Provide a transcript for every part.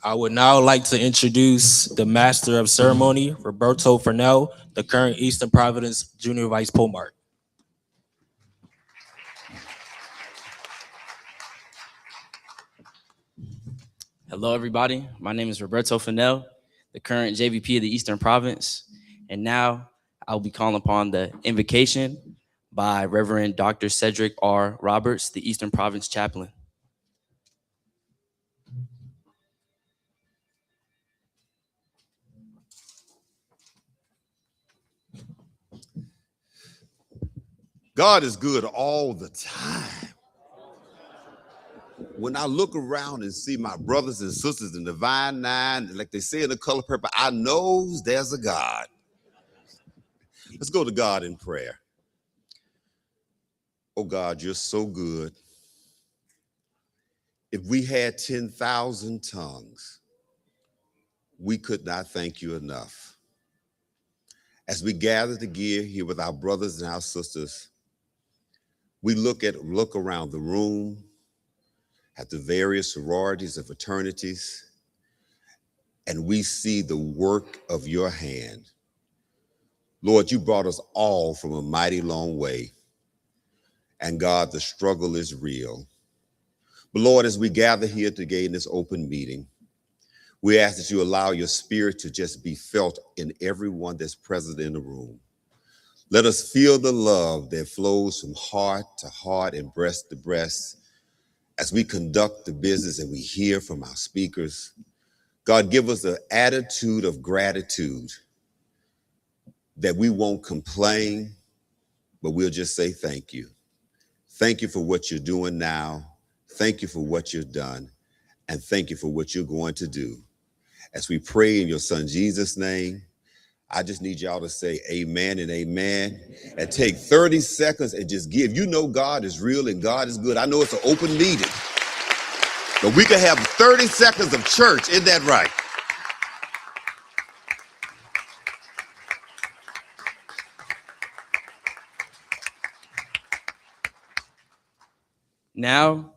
I would now like to introduce the Master of Ceremony, Roberto Fernell, the current Eastern Providence Junior Vice Postmark. Hello, everybody. My name is Roberto Fennell, the current JVP of the Eastern Province. And now I'll be calling upon the invocation by Reverend Dr. Cedric R. Roberts, the Eastern Province Chaplain. God is good all the time. When I look around and see my brothers and sisters in Divine Nine, like they say in The Color Purple, I know there's a God. Let's go to God in prayer. Oh God, you're so good. If we had 10,000 tongues, we could not thank you enough. As we gather together here with our brothers and our sisters, we look around the room at the various sororities and fraternities, and we see the work of your hand. Lord, you brought us all from a mighty long way. And God, the struggle is real. But Lord, as we gather here today in this open meeting, we ask that you allow your spirit to just be felt in everyone that's present in the room. Let us feel the love that flows from heart to heart and breast to breast as we conduct the business and we hear from our speakers. God, give us an attitude of gratitude that we won't complain, but we'll just say thank you. Thank you for what you're doing now. Thank you for what you've done. And thank you for what you're going to do. As we pray in your son Jesus' name, I just need y'all to say amen and amen, and take 30 seconds and just give. You know God is real and God is good. I know it's an open meeting, but we can have 30 seconds of church. Isn't that right? Now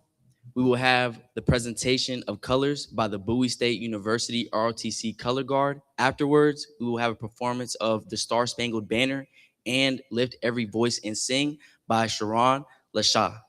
we will have the presentation of colors by the Bowie State University ROTC Color Guard. Afterwards, we will have a performance of the Star Spangled Banner and Lift Every Voice and Sing by Sharon Lashaw.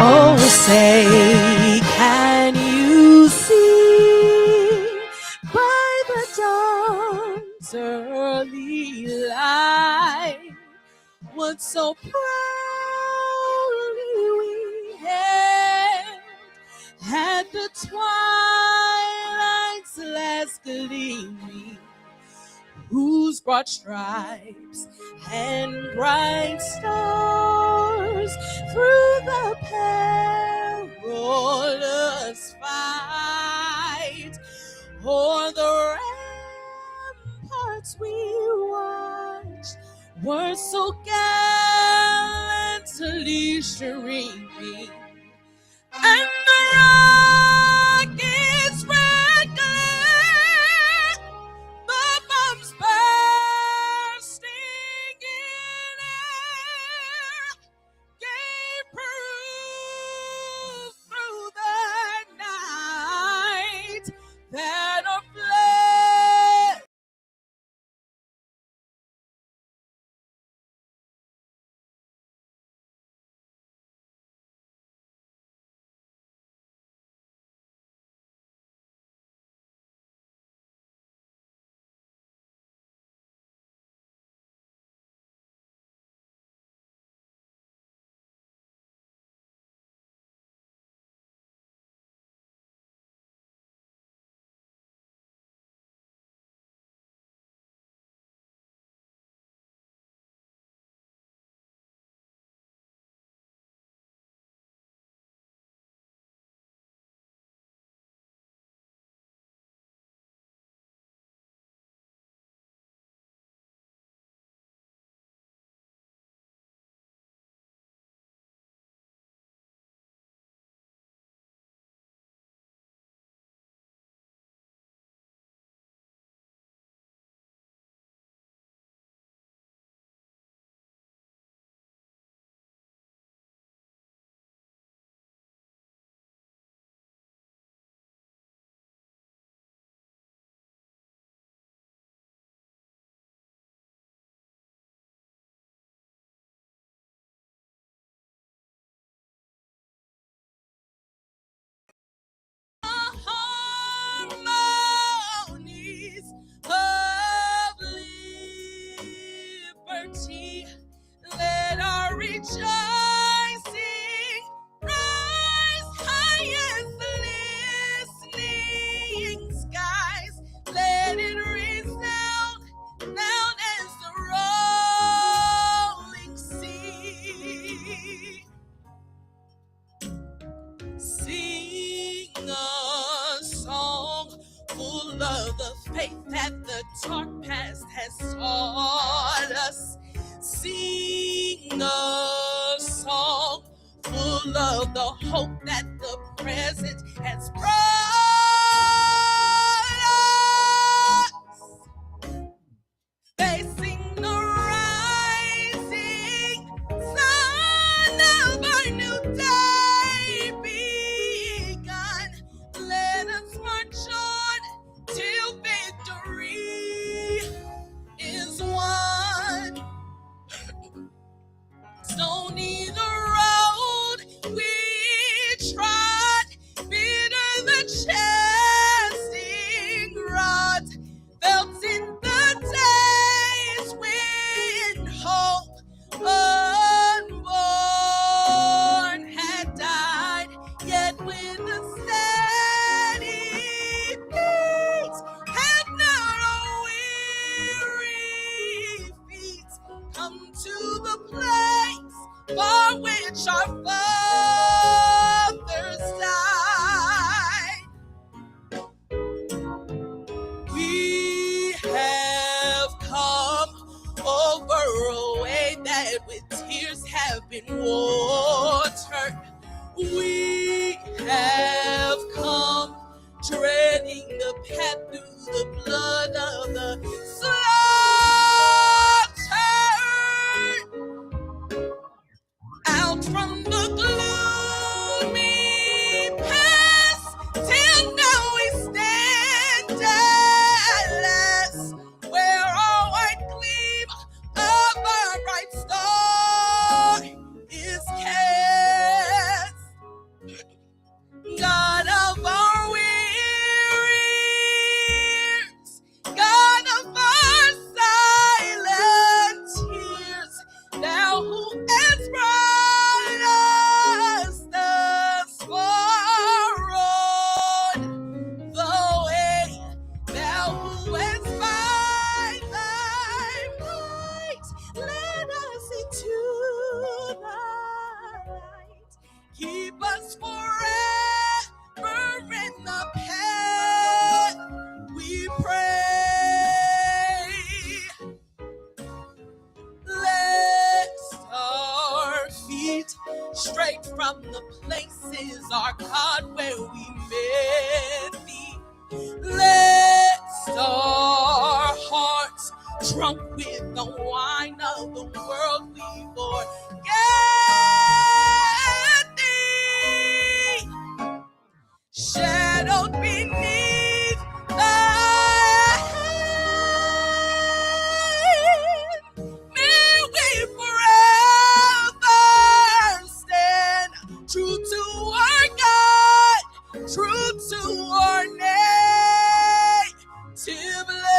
Oh, say, can you see by the dawn's early light what so proud the twilight's last gleaming, whose broad stripes and bright stars through the perilous fight o'er the ramparts we watched were so gallantly streaming, and the rocket's red glare, the bombs bursting in air, gave proof through the night that our flag harmonies of liberty. Let our rejoicing rise high as the listening skies. Let it resound down as the rolling sea. Sing a song full of the faith that the dark past has taught us. Sing a song full of the hope that the present has brought us. Facing the rising sun of our new day begun. Let us march on till victory is won. Stony the road we trod, bitter the chasing rod, felt in the days when hope unborn had died, yet with a steady beat have not our weary feet come to the place for which our fathers died. We have come over a way that with tears have been watered. We have come treading the path through the blood of the slaughtered. Out from the gloomy past till now we stand at last, where our white gleam of our bright star is cast. God of our wearies, God of our from the places, our God, where we met thee. Let our hearts, drunk with the wine of the world, we forget thee. Shadowed beneath thy hand, may we forever stand true to our God, true to our native land.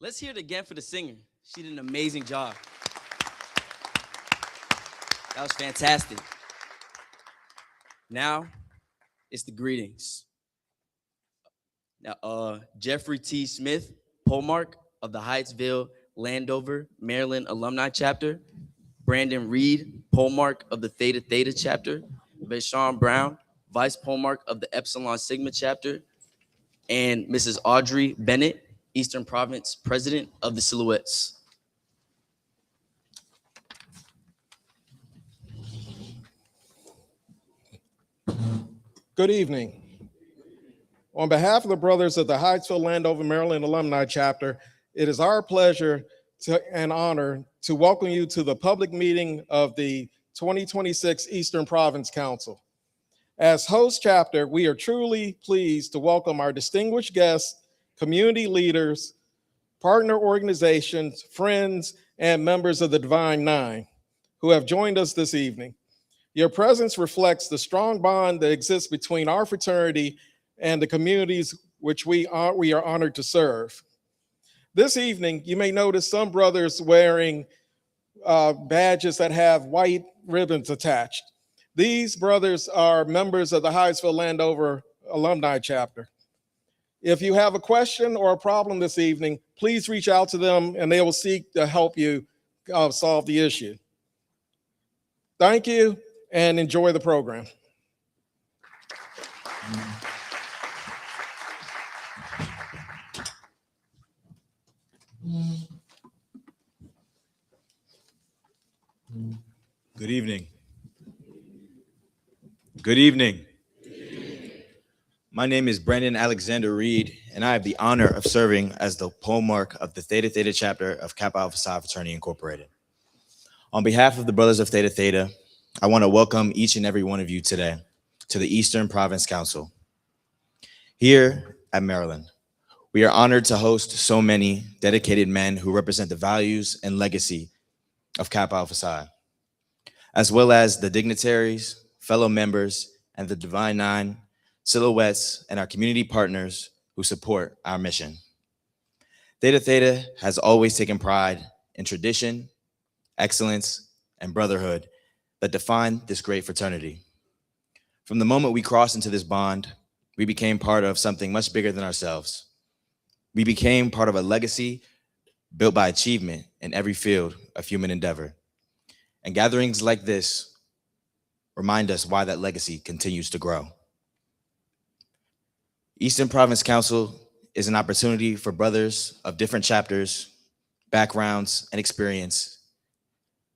Let's hear it again for the singer. She did an amazing job. That was fantastic. Now, it's the greetings. Now, Jeffrey T. Smith, Polmark of the Hyattsville, Landover, Maryland Alumni Chapter. Brandon Reed, Polmark of the Theta Theta Chapter. Vaishon Brown, Vice Polmark of the Epsilon Sigma Chapter. And Mrs. Audrey Bennett, Eastern Province President of the Silhouettes. Good evening. On behalf of the brothers of the Hyattsville Landover, Maryland Alumni Chapter, it is our pleasure and honor to welcome you to the public meeting of the 2026 Eastern Province Council. As host chapter, we are truly pleased to welcome our distinguished guests, community leaders, partner organizations, friends, and members of the Divine Nine who have joined us this evening. Your presence reflects the strong bond that exists between our fraternity and the communities which we are honored to serve. This evening, you may notice some brothers wearing badges that have white ribbons attached. These brothers are members of the Hyattsville Landover Alumni Chapter. If you have a question or a problem this evening, please reach out to them and they will seek to help you solve the issue. Thank you and enjoy the program. Good evening. Good evening. My name is Brandon Alexander Reed, and I have the honor of serving as the Polmark of the Theta Theta Chapter of Kappa Alpha Psi Fraternity Incorporated. On behalf of the Brothers of Theta Theta, I want to welcome each and every one of you today to the Eastern Province Council. Here at Maryland, we are honored to host so many dedicated men who represent the values and legacy of Kappa Alpha Psi, as well as the dignitaries, fellow members, and the Divine Nine, Silhouettes, and our community partners who support our mission. Theta Theta has always taken pride in tradition, excellence, and brotherhood that define this great fraternity. From the moment we crossed into this bond, we became part of something much bigger than ourselves. We became part of a legacy built by achievement in every field of human endeavor. And gatherings like this remind us why that legacy continues to grow. Eastern Province Council is an opportunity for brothers of different chapters, backgrounds, and experience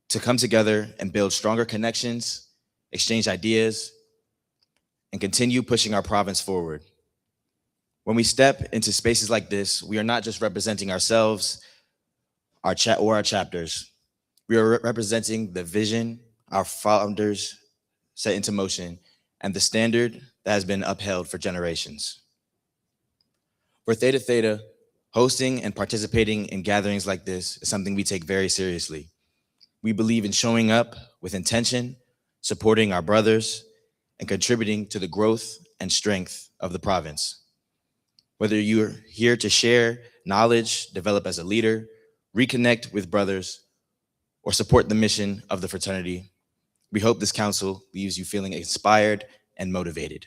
to come together and build stronger connections, exchange ideas, and continue pushing our province forward. When we step into spaces like this, we are not just representing ourselves or our chapters. We are representing the vision our founders set into motion and the standard that has been upheld for generations. For Theta Theta, hosting and participating in gatherings like this is something we take very seriously. We believe in showing up with intention, supporting our brothers, and contributing to the growth and strength of the province. Whether you're here to share knowledge, develop as a leader, reconnect with brothers, or support the mission of the fraternity, we hope this council leaves you feeling inspired and motivated.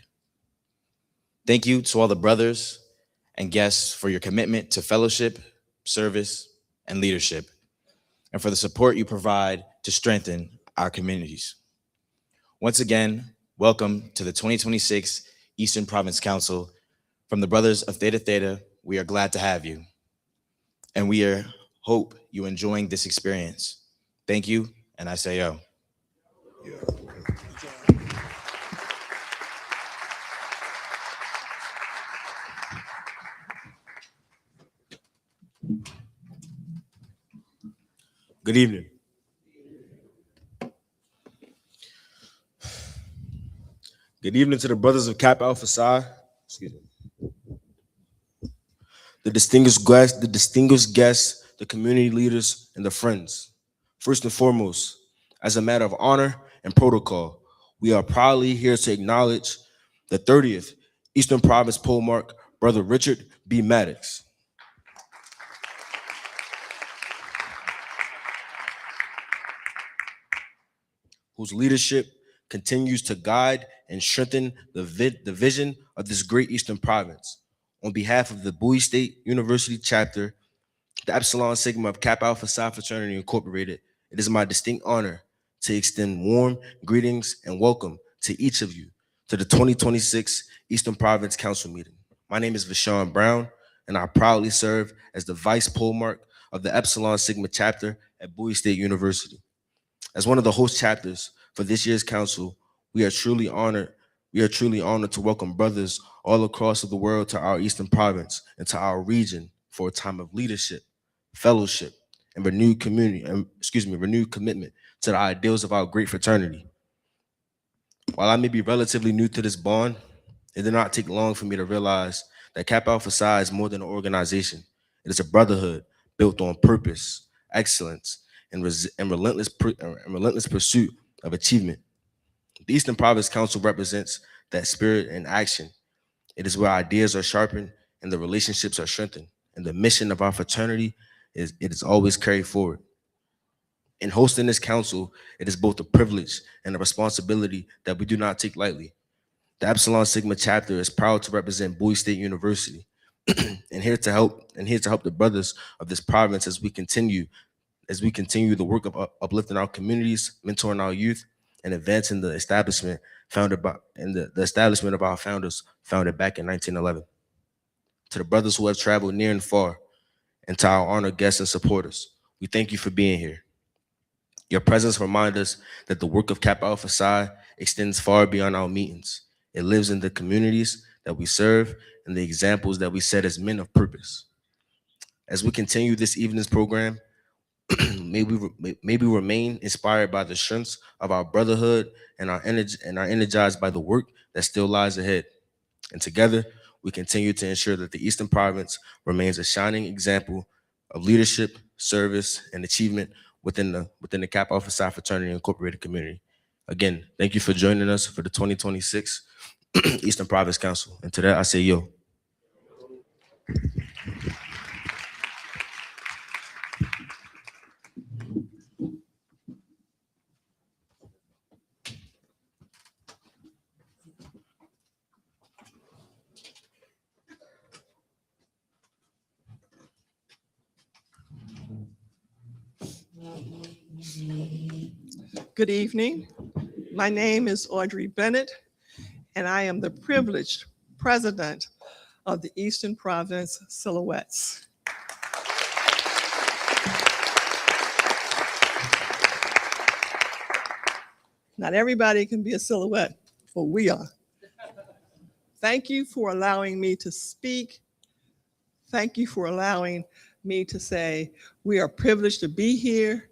Thank you to all the brothers and guests for your commitment to fellowship, service, and leadership, and for the support you provide to strengthen our communities. Once again, welcome to the 2026 Eastern Province Council. From the Brothers of Theta Theta, we are glad to have you, and we hope you enjoying this experience. Thank you, and I say yo. Good evening. Good evening to the brothers of Kappa Alpha Psi. Excuse me. The distinguished guests, the community leaders, and the friends. First and foremost, as a matter of honor and protocol, we are proudly here to acknowledge the 30th Eastern Province Pole Mark, Brother Richard B. Maddox. Whose leadership continues to guide and strengthen the vision of this great Eastern Province. On behalf of the Bowie State University chapter, the Epsilon Sigma of Kappa Alpha Psi Fraternity Incorporated, it is my distinct honor to extend warm greetings and welcome to each of you to the 2026 Eastern Province Council meeting. My name is Vashon Brown, and I proudly serve as the Vice Polemarch of the Epsilon Sigma chapter at Bowie State University. As one of the host chapters for this year's council, we are truly honored to welcome brothers all across the world to our Eastern Province and to our region for a time of leadership, fellowship, and renewed commitment to the ideals of our great fraternity. While I may be relatively new to this bond, it did not take long for me to realize that Kappa Alpha Psi is more than an organization. It is a brotherhood built on purpose, excellence, and relentless pursuit of achievement. The Eastern Province Council represents that spirit in action. It is where ideas are sharpened and the relationships are strengthened, and the mission of our fraternity is always carried forward. In hosting this council, it is both a privilege and a responsibility that we do not take lightly. The Epsilon Sigma chapter is proud to represent Bowie State University and here to help the brothers of this province as we continue the work of uplifting our communities, mentoring our youth, and advancing the establishment the establishment of our founders, founded back in 1911. To the brothers who have traveled near and far, and to our honored guests and supporters, we thank you for being here. Your presence reminds us that the work of Kappa Alpha Psi extends far beyond our meetings. It lives in the communities that we serve and the examples that we set as men of purpose. As we continue this evening's program, may we remain inspired by the strengths of our brotherhood and are energized by the work that still lies ahead. And together, we continue to ensure that the Eastern Province remains a shining example of leadership, service, and achievement within the Kappa Alpha Psi Fraternity Incorporated community. Again, thank you for joining us for the 2026 Eastern Province Council. And to that, I say yo. Good evening. My name is Audrey Bennett, and I am the privileged president of the Eastern Province Silhouettes. Not everybody can be a silhouette, but we are. Thank you for allowing me to speak. Thank you for allowing me to say we are privileged to be here,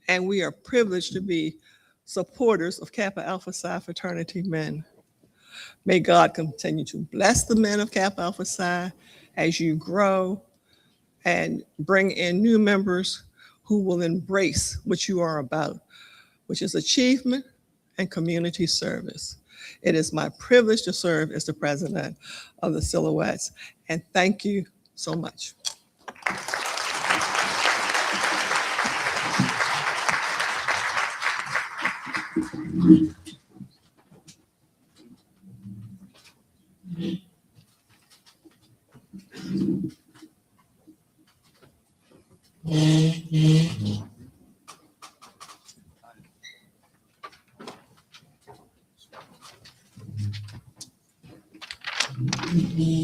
and we are privileged to be supporters of Kappa Alpha Psi fraternity men. May God continue to bless the men of Kappa Alpha Psi as you grow and bring in new members who will embrace what you are about, which is achievement and community service. It is my privilege to serve as the president of the Silhouettes, and thank you so much.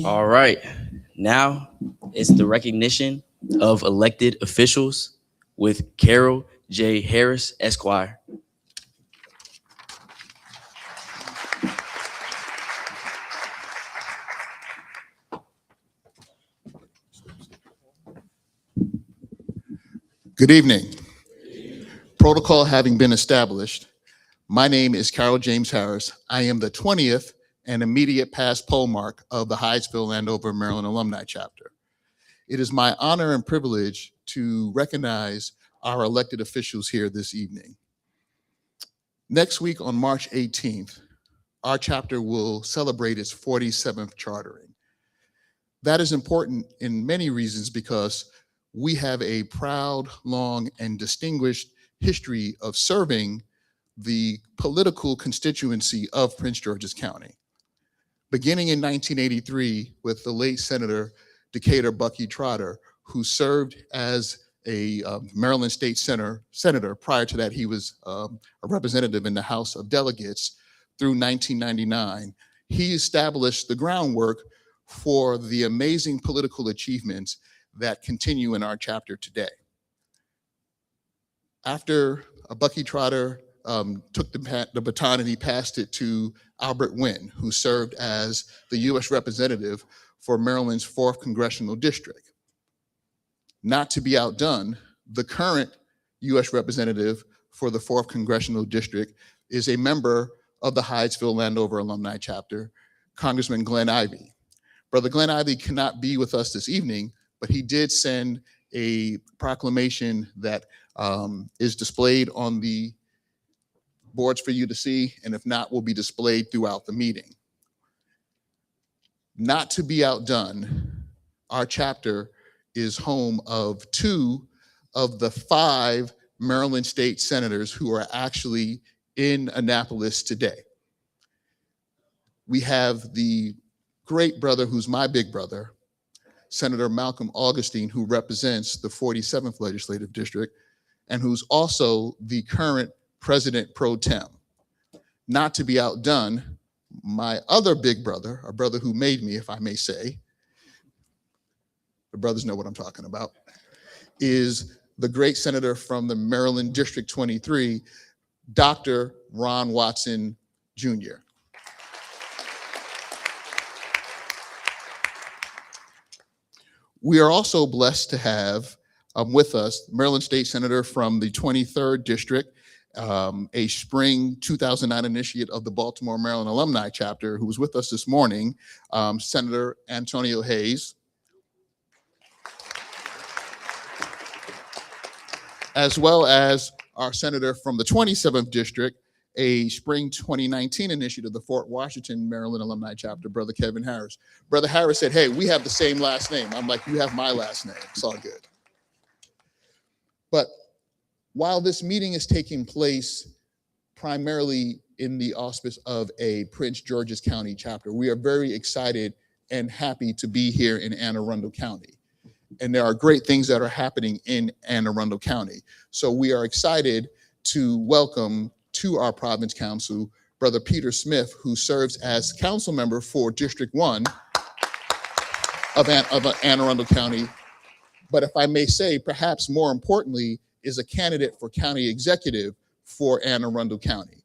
All right. Now it's the recognition of elected officials with Carol J. Harris, Esquire. Good evening. Protocol having been established, my name is Carol James Harris. I am the 20th and immediate past poll mark of the Hyattsville Landover, Maryland Alumni Chapter. It is my honor and privilege to recognize our elected officials here this evening. Next week on March 18th, our chapter will celebrate its 47th chartering. That is important in many reasons because we have a proud, long, and distinguished history of serving the political constituency of Prince George's County. Beginning in 1983 with the late Senator Decatur Bucky Trotter, who served as a Maryland State Senator. Prior to that, he was a representative in the House of Delegates through 1999. He established the groundwork for the amazing political achievements that continue in our chapter today. After Bucky Trotter took the baton and he passed it to Albert Wynn, who served as the U.S. representative for Maryland's 4th Congressional District. Not to be outdone, the current U.S. representative for the 4th Congressional District is a member of the Hyattsville Landover Alumni Chapter, Congressman Glenn Ivey. Brother Glenn Ivey cannot be with us this evening, but he did send a proclamation that is displayed on the boards for you to see, and if not, will be displayed throughout the meeting. Not to be outdone, our chapter is home of 2 of the 5 Maryland state senators who are actually in Annapolis today. We have the great brother who's my big brother, Senator Malcolm Augustine, who represents the 47th Legislative District and who's also the current President pro tem. Not to be outdone, my other big brother, a brother who made me, if I may say, the brothers know what I'm talking about, is the great senator from the Maryland District 23, Dr. Ron Watson Jr. We are also blessed to have with us Maryland State Senator from the 23rd District, a spring 2009 initiate of the Baltimore, Maryland Alumni Chapter, who was with us this morning, Senator Antonio Hayes. As well as our senator from the 27th District, a spring 2019 initiative of the Fort Washington, Maryland Alumni Chapter, Brother Kevin Harris. Brother Harris said, hey, we have the same last name. I'm like, you have my last name. It's all good. But while this meeting is taking place primarily in the auspice of a Prince George's County chapter, we are very excited and happy to be here in Anne Arundel County. And there are great things that are happening in Anne Arundel County. So we are excited to welcome to our Province Council, Brother Peter Smith, who serves as council member for District 1 of Anne Arundel County. But if I may say, perhaps more importantly, is a candidate for county executive for Anne Arundel County.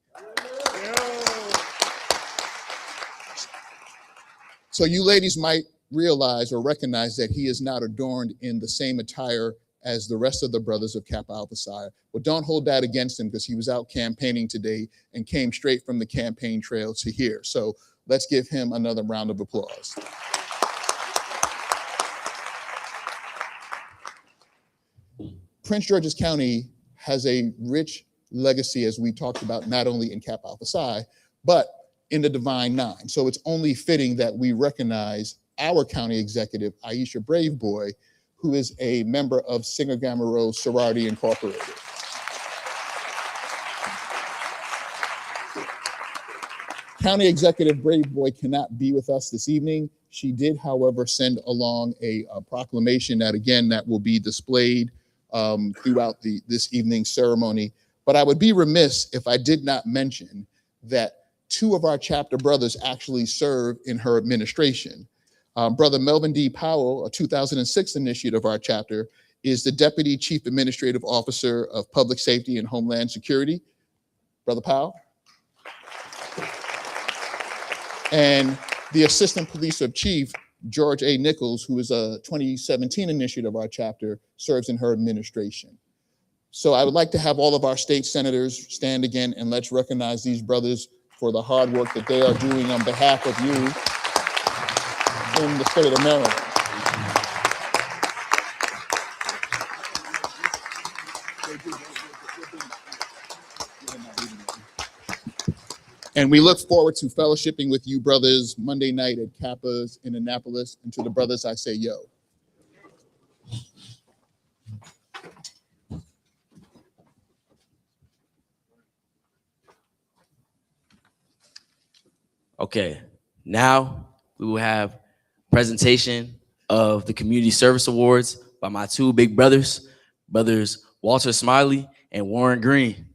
So you ladies might realize or recognize that he is not adorned in the same attire as the rest of the brothers of Kappa Alpha Psi. But don't hold that against him because he was out campaigning today and came straight from the campaign trail to here. So let's give him another round of applause. Prince George's County has a rich legacy, as we talked about, not only in Kappa Alpha Psi, but in the Divine Nine. So it's only fitting that we recognize our county executive, Aisha Braveboy, who is a member of Sigma Gamma Rho Sorority Incorporated. County Executive Braveboy cannot be with us this evening. She did, however, send along a proclamation that, again, that will be displayed throughout this evening's ceremony. But I would be remiss if I did not mention that 2 of our chapter brothers actually serve in her administration. Brother Melvin D. Powell, a 2006 initiate of our chapter, is the Deputy Chief Administrative Officer of Public Safety and Homeland Security. Brother Powell. And the Assistant Police Chief, George A. Nichols, who is a 2017 initiate of our chapter, serves in her administration. So I would like to have all of our state senators stand again, and let's recognize these brothers for the hard work that they are doing on behalf of you in the state of Maryland. And we look forward to fellowshipping with you brothers Monday night at Kappa's in Annapolis. And to the brothers, I say, yo. Okay, now we will have presentation of the Community Service Awards by my 2 big brothers, brothers Walter Smiley and Warren Green.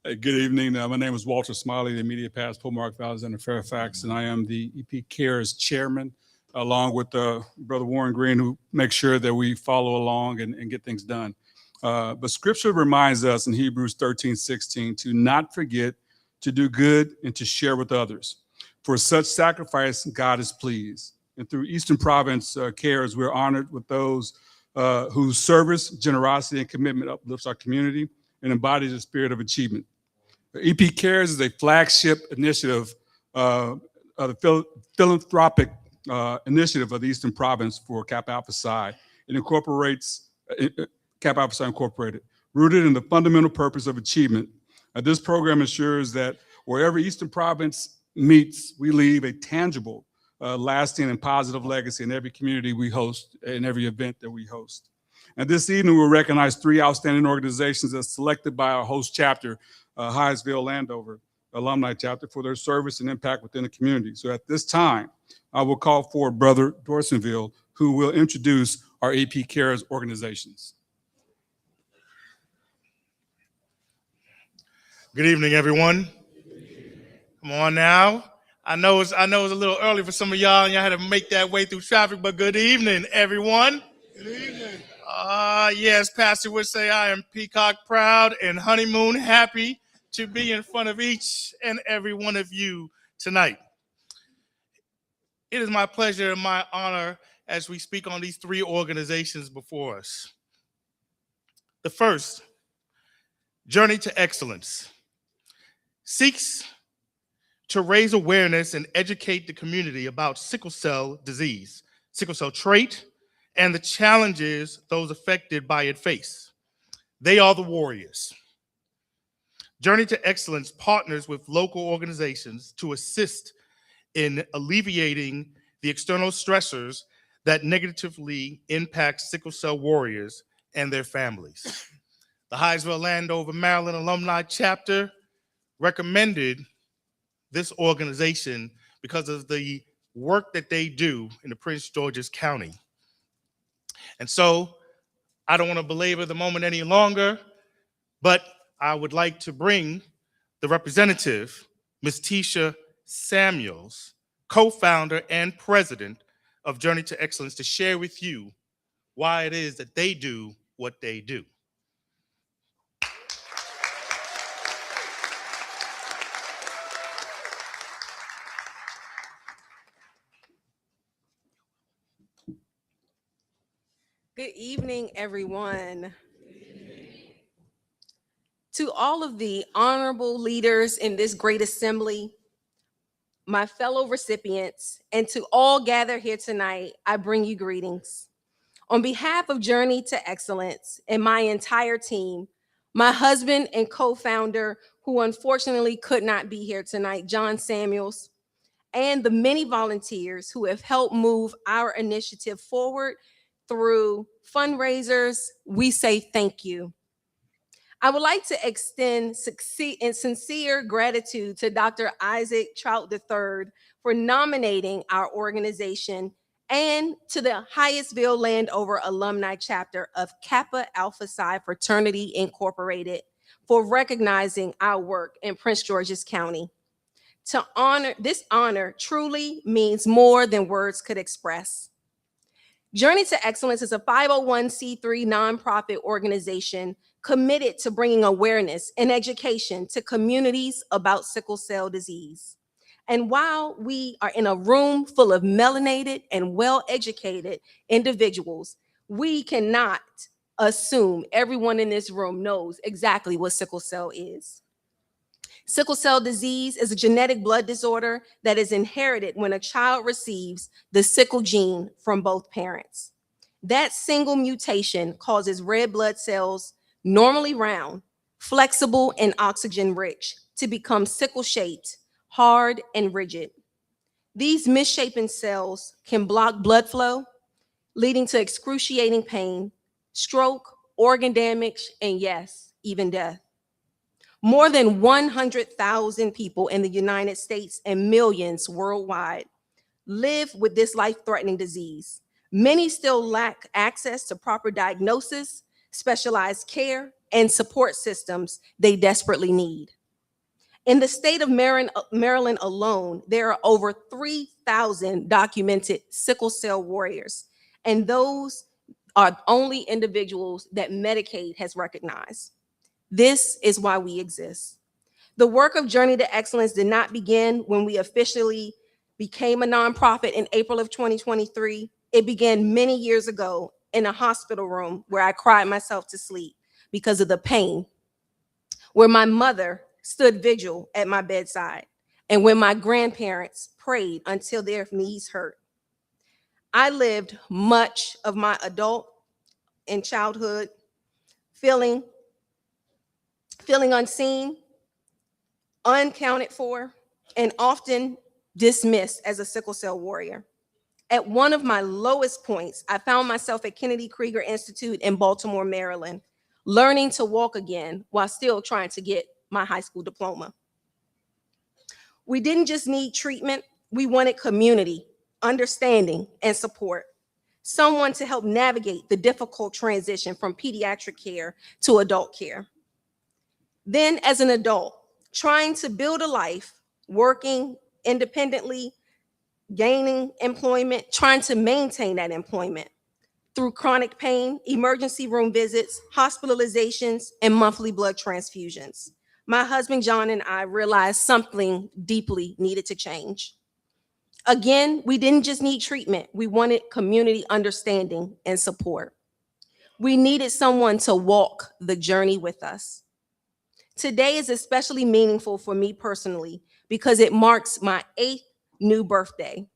Hey, good evening. My name is Walter Smiley, the immediate past Polemark Alexander Fairfax, and I am the EP Cares chairman, along with Brother Warren Green, who makes sure that we follow along and get things done. But scripture reminds us in Hebrews 13:16 to not forget to do good and to share with others. For such sacrifice, God is pleased. And through Eastern Province Cares, we're honored with those whose service, generosity, and commitment uplifts our community and embodies the spirit of achievement. EP Cares is a flagship initiative, the philanthropic initiative of the Eastern Province for Kappa Alpha Psi. It incorporates Kappa Alpha Psi Incorporated, rooted in the fundamental purpose of achievement. This program ensures that wherever Eastern Province meets, we leave a tangible, lasting, and positive legacy in every community we host, in every event that we host. And this evening, we'll recognize 3 outstanding organizations as selected by our host chapter, Hyattsville Landover Alumni Chapter, for their service and impact within the community. So at this time, I will call for Brother Dorsonville, who will introduce our AP Cares organizations. Good evening, everyone. Come on now. I know it's a little early for some of y'all, and y'all had to make that way through traffic, but good evening, everyone. Good evening. Yes, Pastor would say I am peacock proud and honeymoon happy to be in front of each and every one of you tonight. It is my pleasure and my honor as we speak on these 3 organizations before us. The first, Journey to Excellence, seeks to raise awareness and educate the community about sickle cell disease, sickle cell trait, and the challenges those affected by it face. They are the warriors. Journey to Excellence partners with local organizations to assist in alleviating the external stressors that negatively impact sickle cell warriors and their families. The Hyattsville Landover, Maryland Alumni Chapter recommended this organization because of the work that they do in the Prince George's County. And so I don't want to belabor the moment any longer, but I would like to bring the representative, Ms. Tisha Samuels, co-founder and president of Journey to Excellence, to share with you why it is that they do what they do. Good evening, everyone. To all of the honorable leaders in this great assembly, my fellow recipients, and to all gathered here tonight, I bring you greetings. On behalf of Journey to Excellence and my entire team, my husband and co-founder, who unfortunately could not be here tonight, John Samuels, and the many volunteers who have helped move our initiative forward through fundraisers, we say thank you. I would like to extend sincere gratitude to Dr. Isaac Trout III for nominating our organization, and to the Hyattsville Landover Alumni Chapter of Kappa Alpha Psi Fraternity Incorporated for recognizing our work in Prince George's County. This honor truly means more than words could express. Journey to Excellence is a 501c3 nonprofit organization committed to bringing awareness and education to communities about sickle cell disease. And while we are in a room full of melanated and well-educated individuals, we cannot assume everyone in this room knows exactly what sickle cell is. Sickle cell disease is a genetic blood disorder that is inherited when a child receives the sickle gene from both parents. That single mutation causes red blood cells, normally round, flexible, and oxygen-rich, to become sickle-shaped, hard, and rigid. These misshapen cells can block blood flow, leading to excruciating pain, stroke, organ damage, and yes, even death. More than 100,000 people in the United States and millions worldwide live with this life-threatening disease. Many still lack access to proper diagnosis, specialized care, and support systems they desperately need. In the state of Maryland alone, there are over 3,000 documented sickle cell warriors, and those are only individuals that Medicaid has recognized. This is why we exist. The work of Journey to Excellence did not begin when we officially became a nonprofit in April of 2023. It began many years ago in a hospital room where I cried myself to sleep because of the pain, where my mother stood vigil at my bedside, and when my grandparents prayed until their knees hurt. I lived much of my adult and childhood feeling unseen, uncounted for, and often dismissed as a sickle cell warrior. At one of my lowest points, I found myself at Kennedy Krieger Institute in Baltimore, Maryland, learning to walk again while still trying to get my high school diploma. We didn't just need treatment, we wanted community, understanding, and support. Someone to help navigate the difficult transition from pediatric care to adult care. Then, as an adult, trying to build a life, working independently, gaining employment, trying to maintain that employment through chronic pain, emergency room visits, hospitalizations, and monthly blood transfusions. My husband, John, and I realized something deeply needed to change. Again, we didn't just need treatment, we wanted community understanding and support. We needed someone to walk the journey with us. Today is especially meaningful for me personally because it marks my 8th new birthday.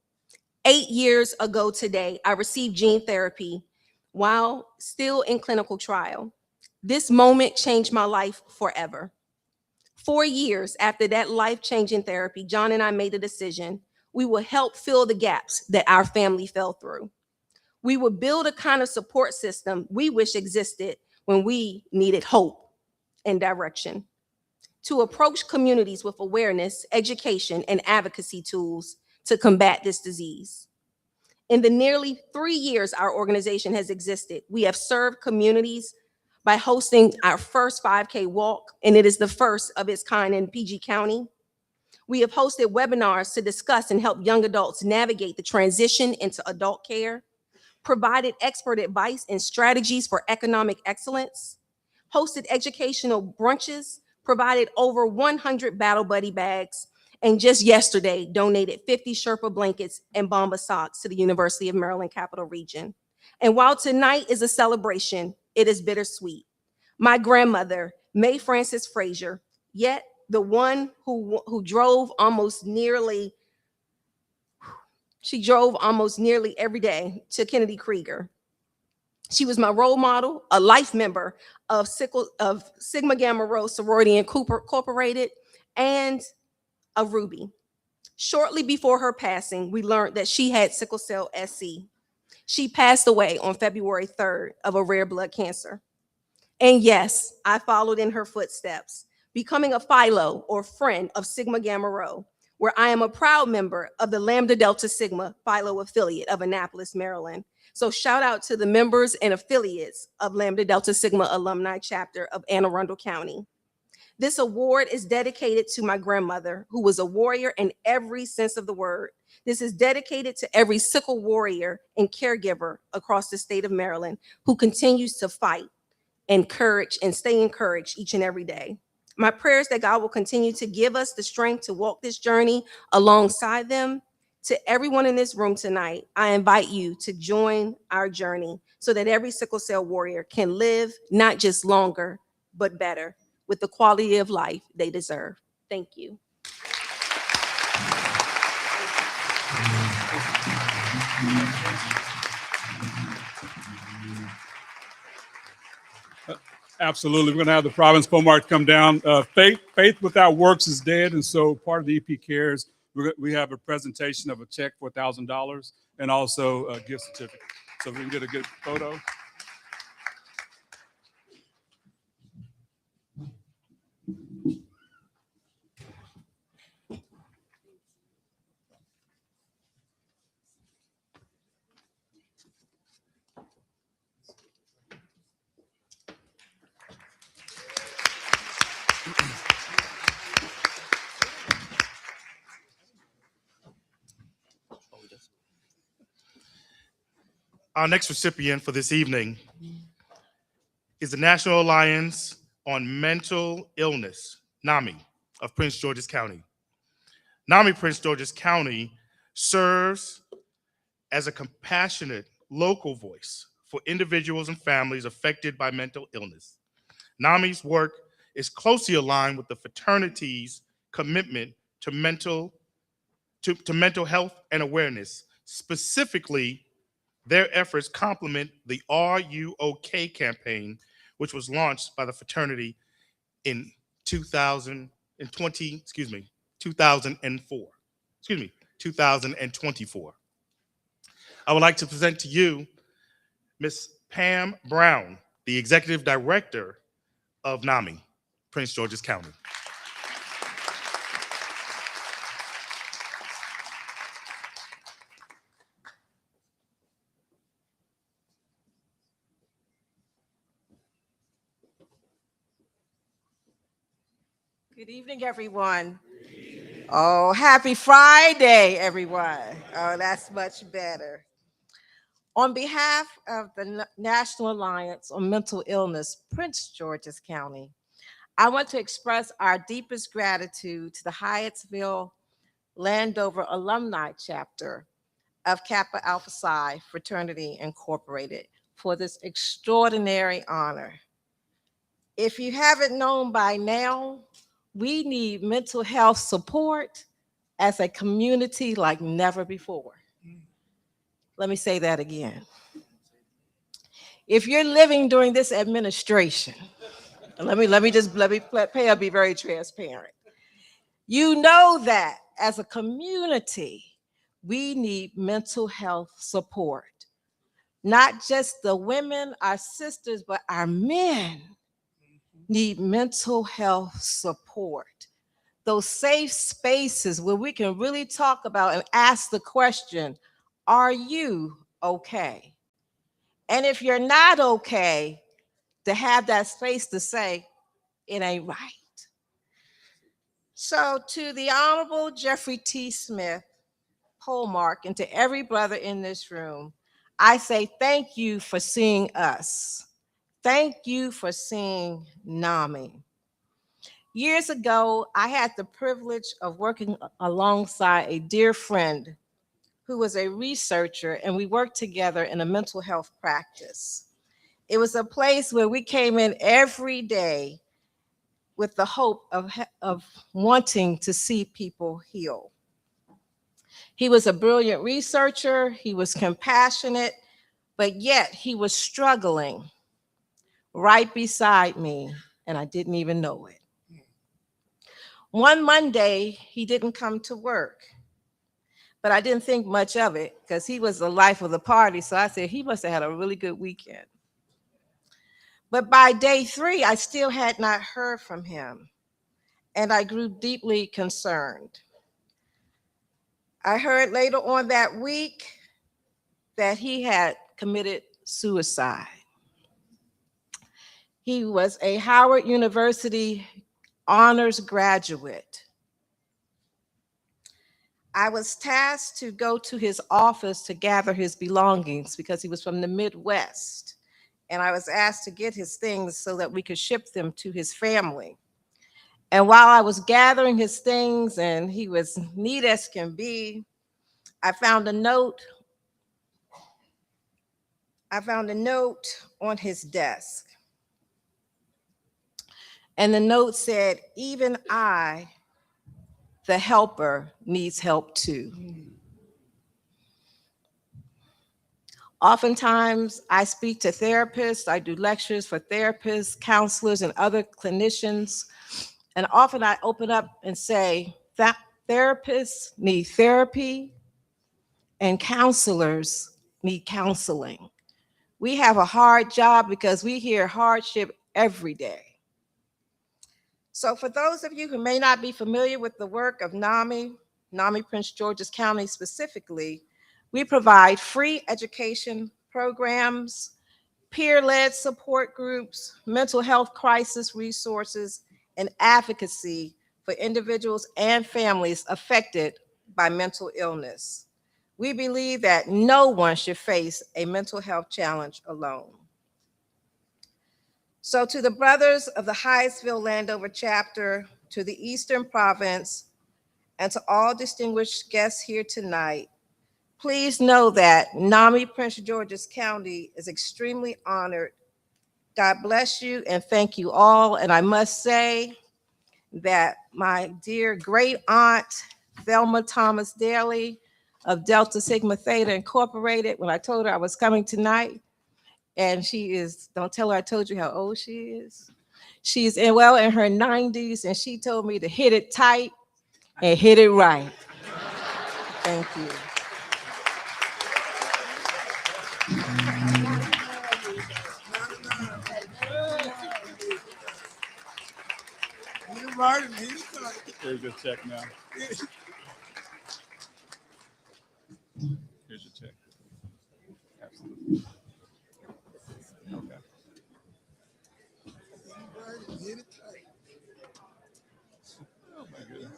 8 years ago today, I received gene therapy while still in clinical trial. This moment changed my life forever. 4 years after that life-changing therapy, John and I made a decision. We will help fill the gaps that our family fell through. We would build a kind of support system we wish existed when we needed hope and direction. To approach communities with awareness, education, and advocacy tools to combat this disease. In the nearly 3 years our organization has existed, we have served communities by hosting our first 5K walk, and it is the first of its kind in PG County. We have hosted webinars to discuss and help young adults navigate the transition into adult care, provided expert advice and strategies for economic excellence, hosted educational brunches, provided over 100 Battle Buddy bags, and just yesterday donated 50 Sherpa blankets and Bomba socks to the University of Maryland Capital Region. And while tonight is a celebration, it is bittersweet. My grandmother, May Frances Frazier, yet the one who drove almost nearly every day to Kennedy Krieger. She was my role model, a life member of Sigma Gamma Rho Sorority Incorporated, and a Ruby. Shortly before her passing, we learned that she had sickle cell SC. She passed away on February 3rd of a rare blood cancer. And yes, I followed in her footsteps, becoming a Philo or friend of Sigma Gamma Rho, where I am a proud member of the Lambda Delta Sigma Philo affiliate of Annapolis, Maryland. So shout out to the members and affiliates of Lambda Delta Sigma alumni chapter of Anne Arundel County. This award is dedicated to my grandmother, who was a warrior in every sense of the word. This is dedicated to every sickle warrior and caregiver across the state of Maryland who continues to fight, encourage, and stay encouraged each and every day. My prayer is that God will continue to give us the strength to walk this journey alongside them. To everyone in this room tonight, I invite you to join our journey so that every sickle cell warrior can live not just longer, but better, with the quality of life they deserve. Thank you. Absolutely. We're going to have the Providence Pomart come down. Faith without works is dead. And so part of the EP Cares, we have a presentation of a check for $1,000 and also a gift certificate. So we can get a good photo. Our next recipient for this evening is the National Alliance on Mental Illness, NAMI, of Prince George's County. NAMI Prince George's County serves as a compassionate local voice for individuals and families affected by mental illness. NAMI's work is closely aligned with the fraternity's commitment to mental health and awareness. Specifically, their efforts complement the Are You OK campaign, which was launched by the fraternity in 2024. I would like to present to you Ms. Pam Brown, the Executive Director of NAMI, Prince George's County. Good evening, everyone. Oh, happy Friday, everyone. Oh, that's much better. On behalf of the National Alliance on Mental Illness, Prince George's County, I want to express our deepest gratitude to the Hyattsville Landover Alumni Chapter of Kappa Alpha Psi Fraternity Incorporated for this extraordinary honor. If you haven't known by now, we need mental health support as a community like never before. Let me say that again. If you're living during this administration, let me be very transparent. You know that as a community, we need mental health support. Not just the women, our sisters, but our men need mental health support. Those safe spaces where we can really talk about and ask the question, are you okay? And if you're not okay, to have that space to say, it ain't right. So to the Honorable Jeffrey T. Smith, Polmark, and to every brother in this room, I say thank you for seeing us. Thank you for seeing NAMI. Years ago, I had the privilege of working alongside a dear friend who was a researcher, and we worked together in a mental health practice. It was a place where we came in every day with the hope of wanting to see people heal. He was a brilliant researcher. He was compassionate, but yet he was struggling right beside me, and I didn't even know it. One Monday, he didn't come to work, but I didn't think much of it because he was the life of the party. So I said, he must have had a really good weekend. But by day 3, I still had not heard from him, and I grew deeply concerned. I heard later on that week that he had committed suicide. He was a Howard University honors graduate. I was tasked to go to his office to gather his belongings because he was from the Midwest. And I was asked to get his things so that we could ship them to his family. And while I was gathering his things and he was neat as can be, I found a note on his desk. And the note said, "Even I, the helper, needs help too." Oftentimes, I speak to therapists, I do lectures for therapists, counselors, and other clinicians. And often I open up and say that therapists need therapy and counselors need counseling. We have a hard job because we hear hardship every day. So for those of you who may not be familiar with the work of NAMI Prince George's County specifically, we provide free education programs, peer-led support groups, mental health crisis resources, and advocacy for individuals and families affected by mental illness. We believe that no one should face a mental health challenge alone. So to the brothers of the Hyattsville Landover chapter, to the Eastern Province, and to all distinguished guests here tonight, please know that NAMI Prince George's County is extremely honored. God bless you and thank you all. And I must say that my dear great aunt, Thelma Thomas Daly of Delta Sigma Theta Incorporated, when I told her I was coming tonight, and she is, don't tell her I told you how old she is. She's in her 90s, and she told me to hit it tight and hit it right. Thank you. Here's your check now. Here's your check. Absolutely. Okay. Oh my goodness.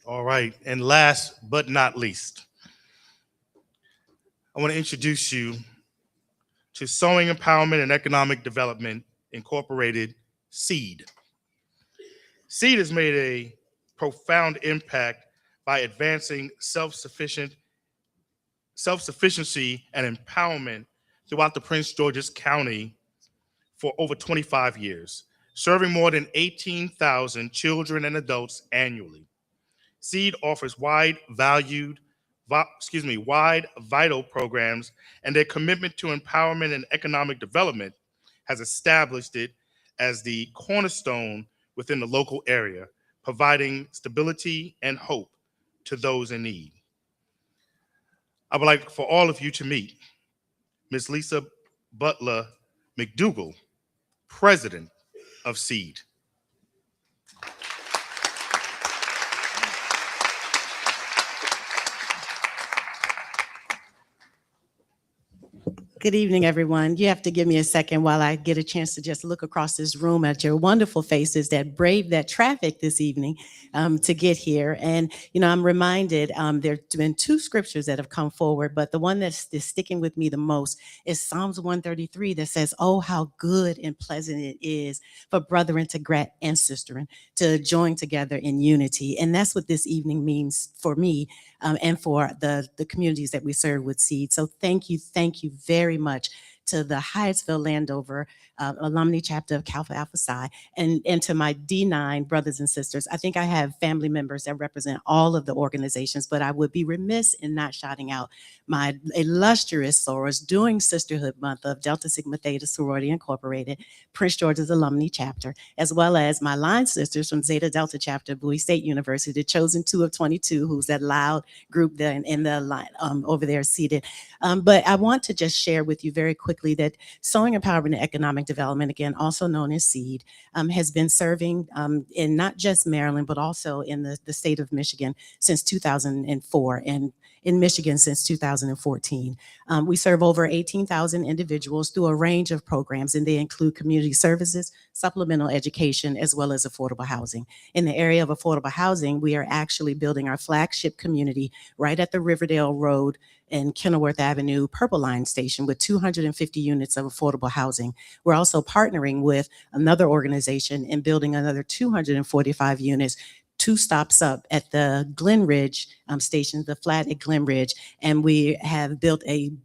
All right. And last but not least, I want to introduce you to Sewing Empowerment and Economic Development Incorporated, SEED. SEED has made a profound impact by advancing self-sufficiency and empowerment throughout the Prince George's County for over 25 years, serving more than 18,000 children and adults annually. SEED offers wide, vital programs, and their commitment to empowerment and economic development has established it as the cornerstone within the local area, providing stability and hope to those in need. I would like for all of you to meet Ms. Lisa Butler McDougall, President of SEED. Good evening, everyone. You have to give me a second while I get a chance to just look across this room at your wonderful faces that braved that traffic this evening to get here. And, I'm reminded there's been two scriptures that have come forward, but the one is sticking with me the most is Psalms 133 that says, "Oh, how good and pleasant it is for brethren and sisterin to join together in unity." And that's what this evening means for me and for the communities that we serve with Seed. So thank you very much to the Hyattsville Landover alumni chapter of Kappa Alpha Psi, and to my D9 brothers and sisters. I think I have family members that represent all of the organizations, but I would be remiss in not shouting out my illustrious sorors during Sisterhood Month of Delta Sigma Theta Sorority Incorporated, Prince George's alumni chapter, as well as my line sisters from Zeta Delta chapter of Bowie State University, the chosen 2 of 22, who's that loud group there in the line over there seated. But I want to just share with you very quickly that Sowing Empowerment and Economic Development, again, also known as SEED, has been serving in not just Maryland, but also in the state of Michigan since 2004, and in Michigan since 2014. We serve over 18,000 individuals through a range of programs, and they include community services, supplemental education, as well as affordable housing. In the area of affordable housing, we are actually building our flagship community right at the Riverdale Road and Kenilworth Avenue Purple Line Station with 250 units of affordable housing. We're also partnering with another organization and building another 245 units, 2 stops up at the Glen Ridge station, the flat at Glen Ridge, and we have built an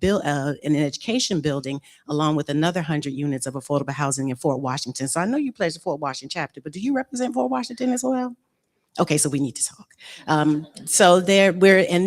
education building along with another 100 units of affordable housing in Fort Washington. So I know you pledged the Fort Washington chapter, but do you represent Fort Washington as well? Okay, so we need to talk. And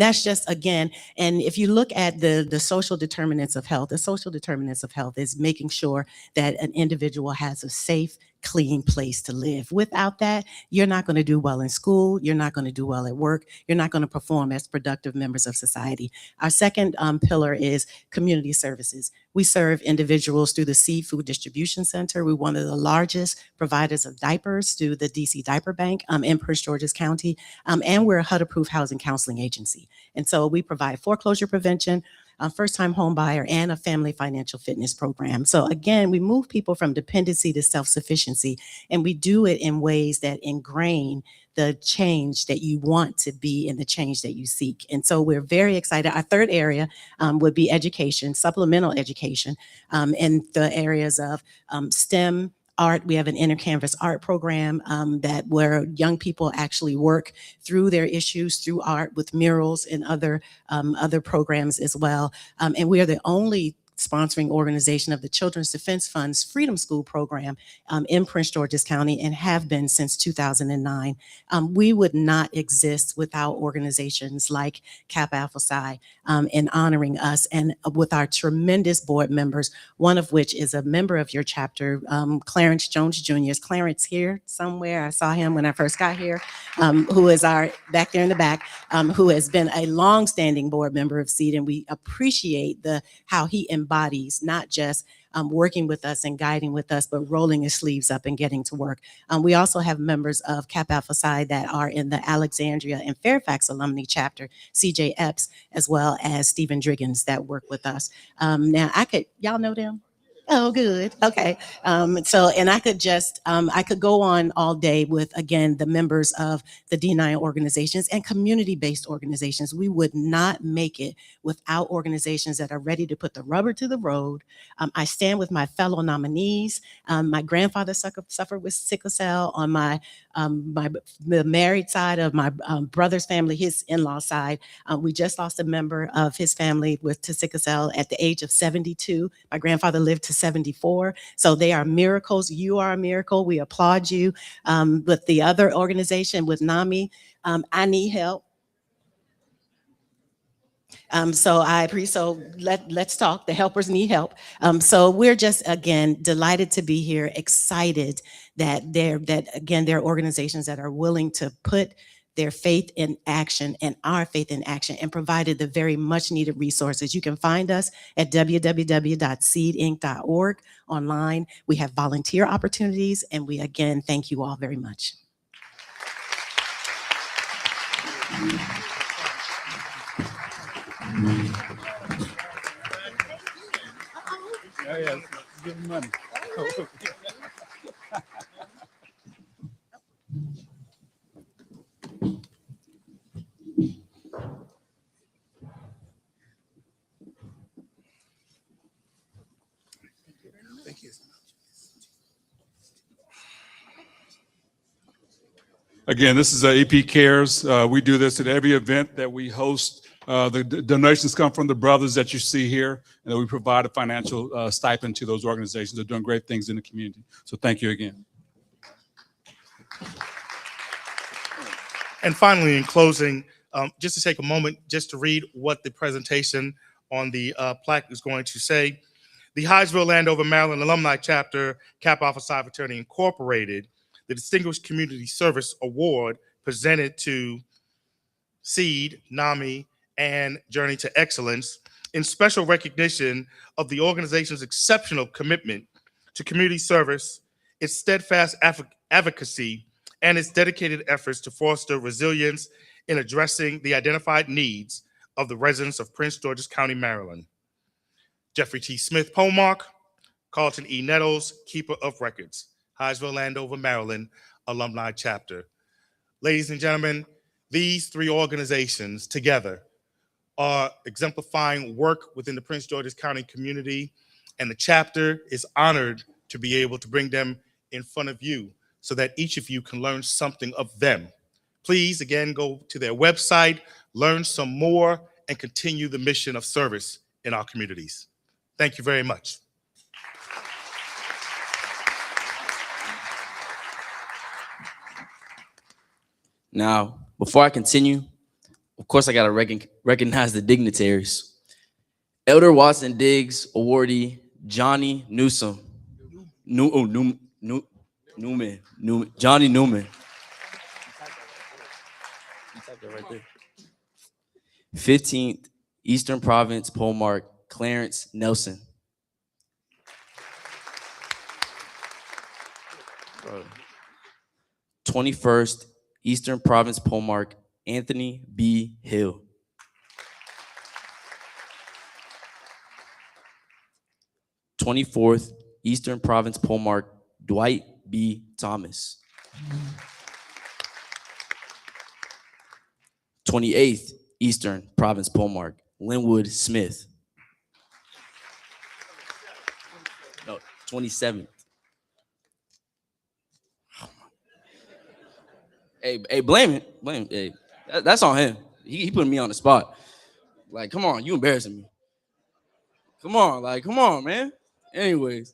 that's just, again, and if you look at the social determinants of health, the social determinants of health is making sure that an individual has a safe, clean place to live. Without that, you're not going to do well in school. You're not going to do well at work. You're not going to perform as productive members of society. Our second pillar is community services. We serve individuals through the Seafood Distribution Center. We're one of the largest providers of diapers through the DC Diaper Bank in Prince George's County. And we're a HUD-approved housing counseling agency. And so we provide foreclosure prevention, a first-time home buyer, and a family financial fitness program. So again, we move people from dependency to self-sufficiency, and we do it in ways that ingrain the change that you want to be and the change that you seek. And so we're very excited. Our third area would be education, supplemental education, in the areas of STEM, art. We have an intercampus art program where young people actually work through their issues through art with murals and other programs as well. And we are the only sponsoring organization of the Children's Defense Fund's Freedom School program in Prince George's County, and have been since 2009. We would not exist without organizations like Kappa Alpha Psi in honoring us, and with our tremendous board members, one of which is a member of your chapter, Clarence Jones Jr. Is Clarence here somewhere? I saw him when I first got here, who is back there in the back, who has been a longstanding board member of SEED, and we appreciate how he embodies not just working with us and guiding with us, but rolling his sleeves up and getting to work. We also have members of Kappa Alpha Psi that are in the Alexandria and Fairfax alumni chapter, CJ Epps, as well as Stephen Driggins, that work with us. Now, y'all know them? Oh, good. Okay. And I could go on all day with, again, the members of the D9 organizations and community-based organizations. We would not make it without organizations that are ready to put the rubber to the road. I stand with my fellow nominees. My grandfather suffered with sickle cell. On the married side of my brother's family, his in-law side, we just lost a member of his family to sickle cell at the age of 72. My grandfather lived to 74. So they are miracles. You are a miracle. We applaud you. With the other organization, with NAMI, I need help. Let's talk. The helpers need help. So we're just, again, delighted to be here, excited that there are organizations that are willing to put their faith in action and our faith in action, and provided the very much needed resources. You can find us at www.seedinc.org online. We have volunteer opportunities, and we, again, thank you all very much. Money. Thank you. Again, this is EP Cares. We do this at every event that we host. The donations come from the brothers that you see here, and we provide a financial stipend to those organizations. They're doing great things in the community. So thank you again. And finally, in closing, just to take a moment just to read what the presentation on the plaque is going to say. The Hyattsville Landover, Maryland Alumni Chapter, Kappa Alpha Psi Fraternity Incorporated, the Distinguished Community Service Award presented to SEED, NAMI, and Journey to Excellence in special recognition of the organization's exceptional commitment to community service, its steadfast advocacy, and its dedicated efforts to foster resilience in addressing the identified needs of the residents of Prince George's County, Maryland. Jeffrey T. Smith Pomark, Carlton E. Nettles, Keeper of Records, Hyattsville Landover, Maryland Alumni Chapter. Ladies and gentlemen, these three organizations together are exemplifying work within the Prince George's County community, and the chapter is honored to be able to bring them in front of you so that each of you can learn something of them. Please, again, go to their website, learn some more, and continue the mission of service in our communities. Thank you very much. Now, before I continue, of course, I got to recognize the dignitaries. Elder Watson Diggs awardee Johnny Newsom. Newman. Johnny Newman. Right there. 15th Eastern Province Polemark Clarence Nelson. 21st Eastern Province Polemark Anthony B. Hill. 24th Eastern Province Polemark Dwight B. Thomas. 28th Eastern Province Polemark Linwood Smith. No, 27th. Hey, blame it. Blame. Hey, that's on him. He putting me on the spot. Like, come on, you embarrassing me. Come on, man. Anyways,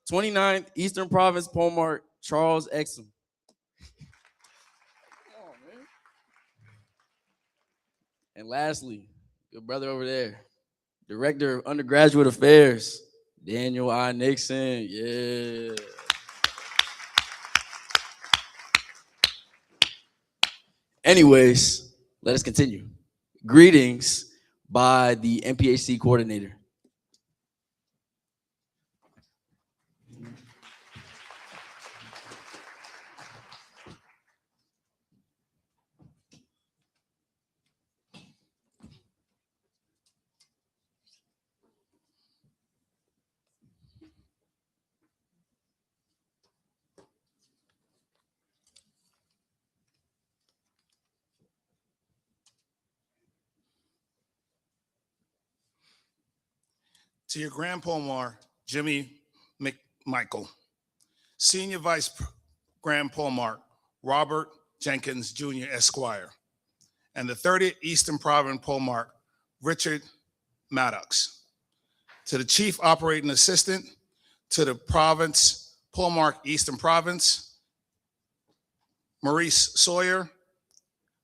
29th Eastern Province Polemark Charles Exum. Come on, man. And lastly, good brother over there, Director of Undergraduate Affairs, Daniel I. Nixon. Yeah. Anyways, let us continue. Greetings by the MPHC coordinator. To your Grand Polemark, Jimmy McMichael. Senior Vice Grand Polemark, Robert Jenkins Jr. Esquire. And the 30th Eastern Province Polemark, Richard Maddox. To the Chief Operating Assistant, to the Province Polemark Eastern Province, Maurice Sawyer.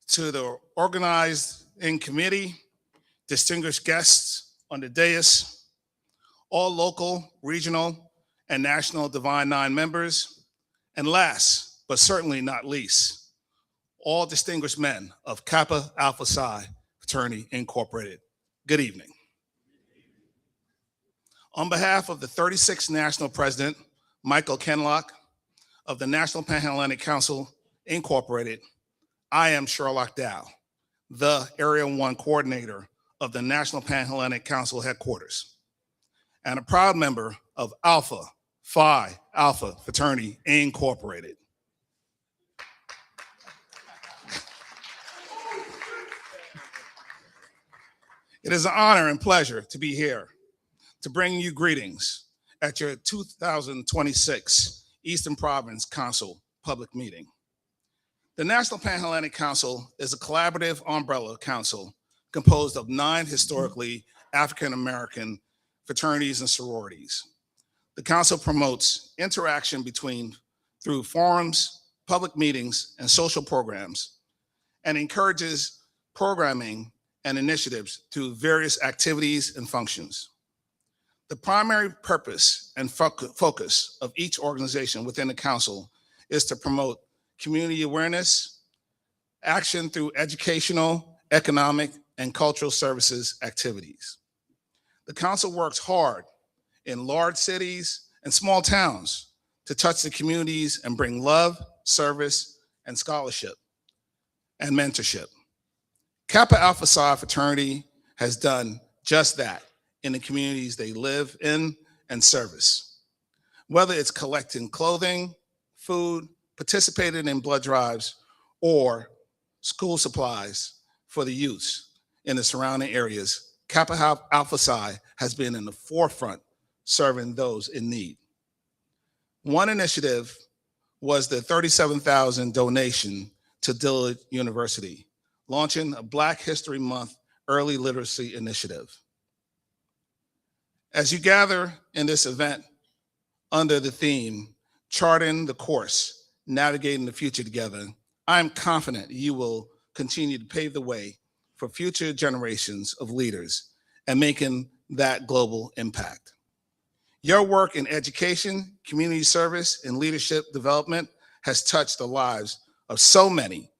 To the Organizing Committee, distinguished guests on the dais, all local, regional, and national Divine Nine members, and last, but certainly not least, all distinguished men of Kappa Alpha Psi Fraternity Incorporated. Good evening. On behalf of the 36th National President, Michael Kenlock, of the National Pan-Hellenic Council Incorporated, I am Sherlock Dow, the Area 1 Coordinator of the National Pan-Hellenic Council Headquarters, and a proud member of Alpha Phi Alpha Fraternity Incorporated. It is an honor and pleasure to be here to bring you greetings at your 2026 Eastern Province Council public meeting. The National Pan-Hellenic Council is a collaborative umbrella council composed of 9 historically African-American fraternities and sororities. The council promotes interaction through forums, public meetings, and social programs, and encourages programming and initiatives through various activities and functions. The primary purpose and focus of each organization within the council is to promote community awareness, action through educational, economic, and cultural services activities. The council works hard in large cities and small towns to touch the communities and bring love, service, and scholarship and mentorship. Kappa Alpha Psi Fraternity has done just that in the communities they live in and service. Whether it's collecting clothing, food, participating in blood drives, or school supplies for the youths in the surrounding areas, Kappa Alpha Psi has been in the forefront serving those in need. One initiative was the $37,000 donation to Dillard University, launching a Black History Month early literacy initiative. As you gather in this event under the theme, Charting the Course, Navigating the Future Together, I'm confident you will continue to pave the way for future generations of leaders and making that global impact. Your work in education, community service, and leadership development has touched the lives of so many,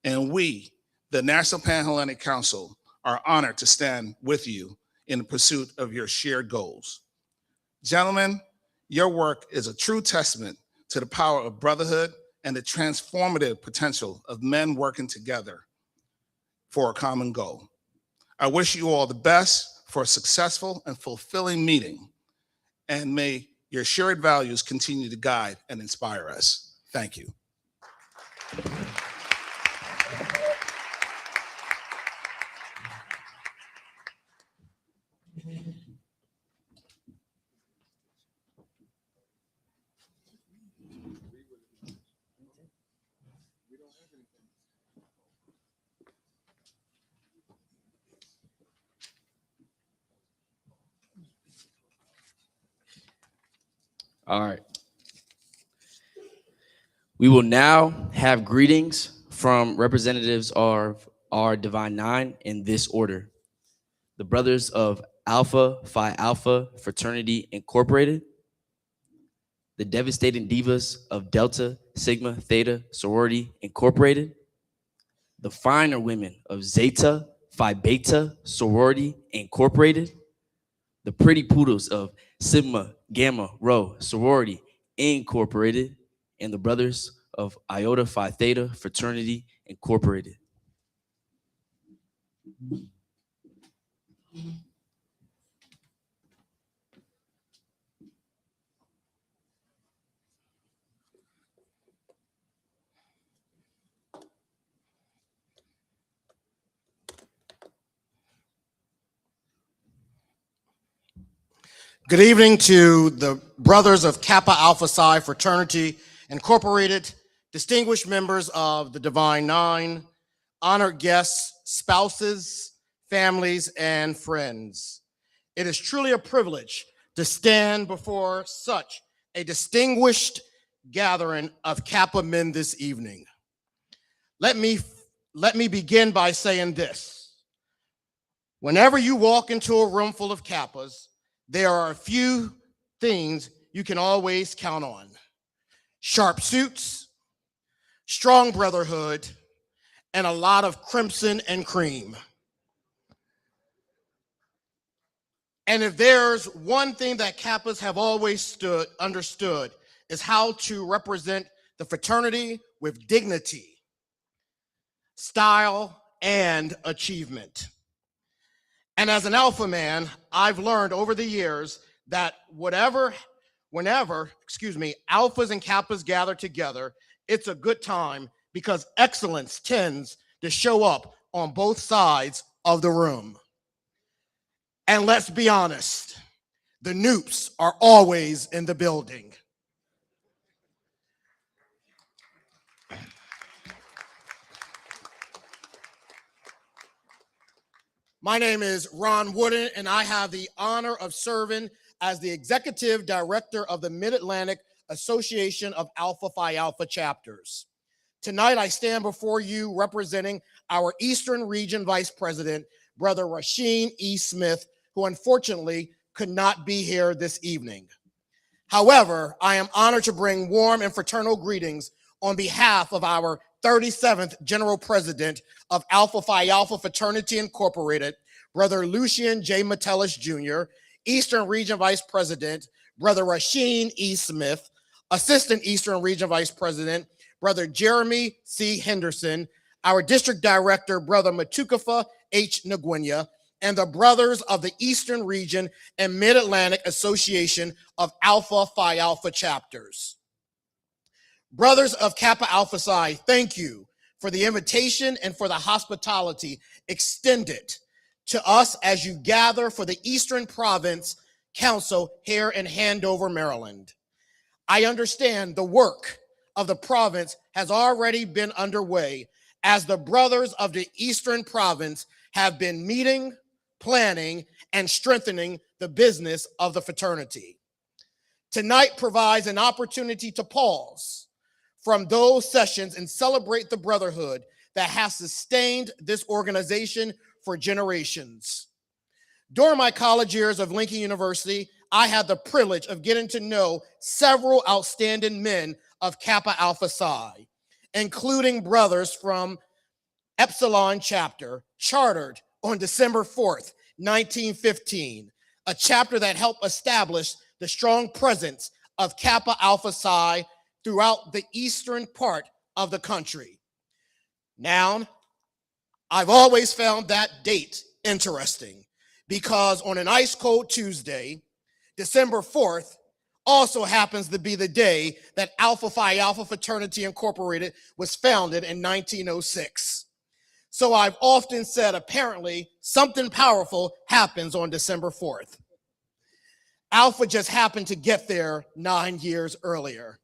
and we, the National Pan-Hellenic Council, are honored to stand with you in the pursuit of your shared goals. Gentlemen, your work is a true testament to the power of brotherhood and the transformative potential of men working together for a common goal. I wish you all the best for a successful and fulfilling meeting, and may your shared values continue to guide and inspire us. Thank you. All right. We will now have greetings from representatives of our Divine Nine in this order. The brothers of Alpha Phi Alpha Fraternity Incorporated, the devastating divas of Delta Sigma Theta Sorority Incorporated, the finer women of Zeta Phi Beta Sorority Incorporated, the pretty poodles of Sigma Gamma Rho Sorority Incorporated, and the brothers of Iota Phi Theta Fraternity Incorporated. Good evening to the brothers of Kappa Alpha Psi Fraternity Incorporated, distinguished members of the Divine Nine, honored guests, spouses, families, and friends. It is truly a privilege to stand before such a distinguished gathering of Kappa men this evening. Let me begin by saying this. Whenever you walk into a room full of Kappas, there are a few things you can always count on. Sharp suits, strong brotherhood, and a lot of crimson and cream. And if there's one thing that Kappas have always understood is how to represent the fraternity with dignity, style, and achievement. And as an alpha man, I've learned over the years that whatever whenever, alphas and kappas gather together, it's a good time because excellence tends to show up on both sides of the room. And let's be honest, the noops are always in the building. My name is Ron Wooden, and I have the honor of serving as the Executive Director of the Mid-Atlantic Association of Alpha Phi Alpha Chapters. Tonight, I stand before you representing our Eastern Region Vice President, Brother Rasheen E. Smith, who unfortunately could not be here this evening. However, I am honored to bring warm and fraternal greetings on behalf of our 37th General President of Alpha Phi Alpha Fraternity Incorporated, Brother Lucian J. Metellus Jr., Eastern Region Vice President, Brother Rasheen E. Smith, Assistant Eastern Region Vice President, Brother Jeremy C. Henderson, our District Director, Brother Matukafa H. Ngwenya, and the brothers of the Eastern Region and Mid-Atlantic Association of Alpha Phi Alpha Chapters. Brothers of Kappa Alpha Psi, thank you for the invitation and for the hospitality extended to us as you gather for the Eastern Province Council here in Andover, Maryland. I understand the work of the province has already been underway as the brothers of the Eastern Province have been meeting, planning, and strengthening the business of the fraternity. Tonight provides an opportunity to pause from those sessions and celebrate the brotherhood that has sustained this organization for generations. During my college years of Lincoln University, I had the privilege of getting to know several outstanding men of Kappa Alpha Psi, including brothers from Epsilon chapter, chartered on December 4th, 1915, a chapter that helped establish the strong presence of Kappa Alpha Psi throughout the eastern part of the country. Now, I've always found that date interesting because on an ice cold Tuesday, December 4th, also happens to be the day that Alpha Phi Alpha Fraternity Incorporated was founded in 1906. So I've often said, apparently, something powerful happens on December 4th. Alpha just happened to get there 9 years earlier.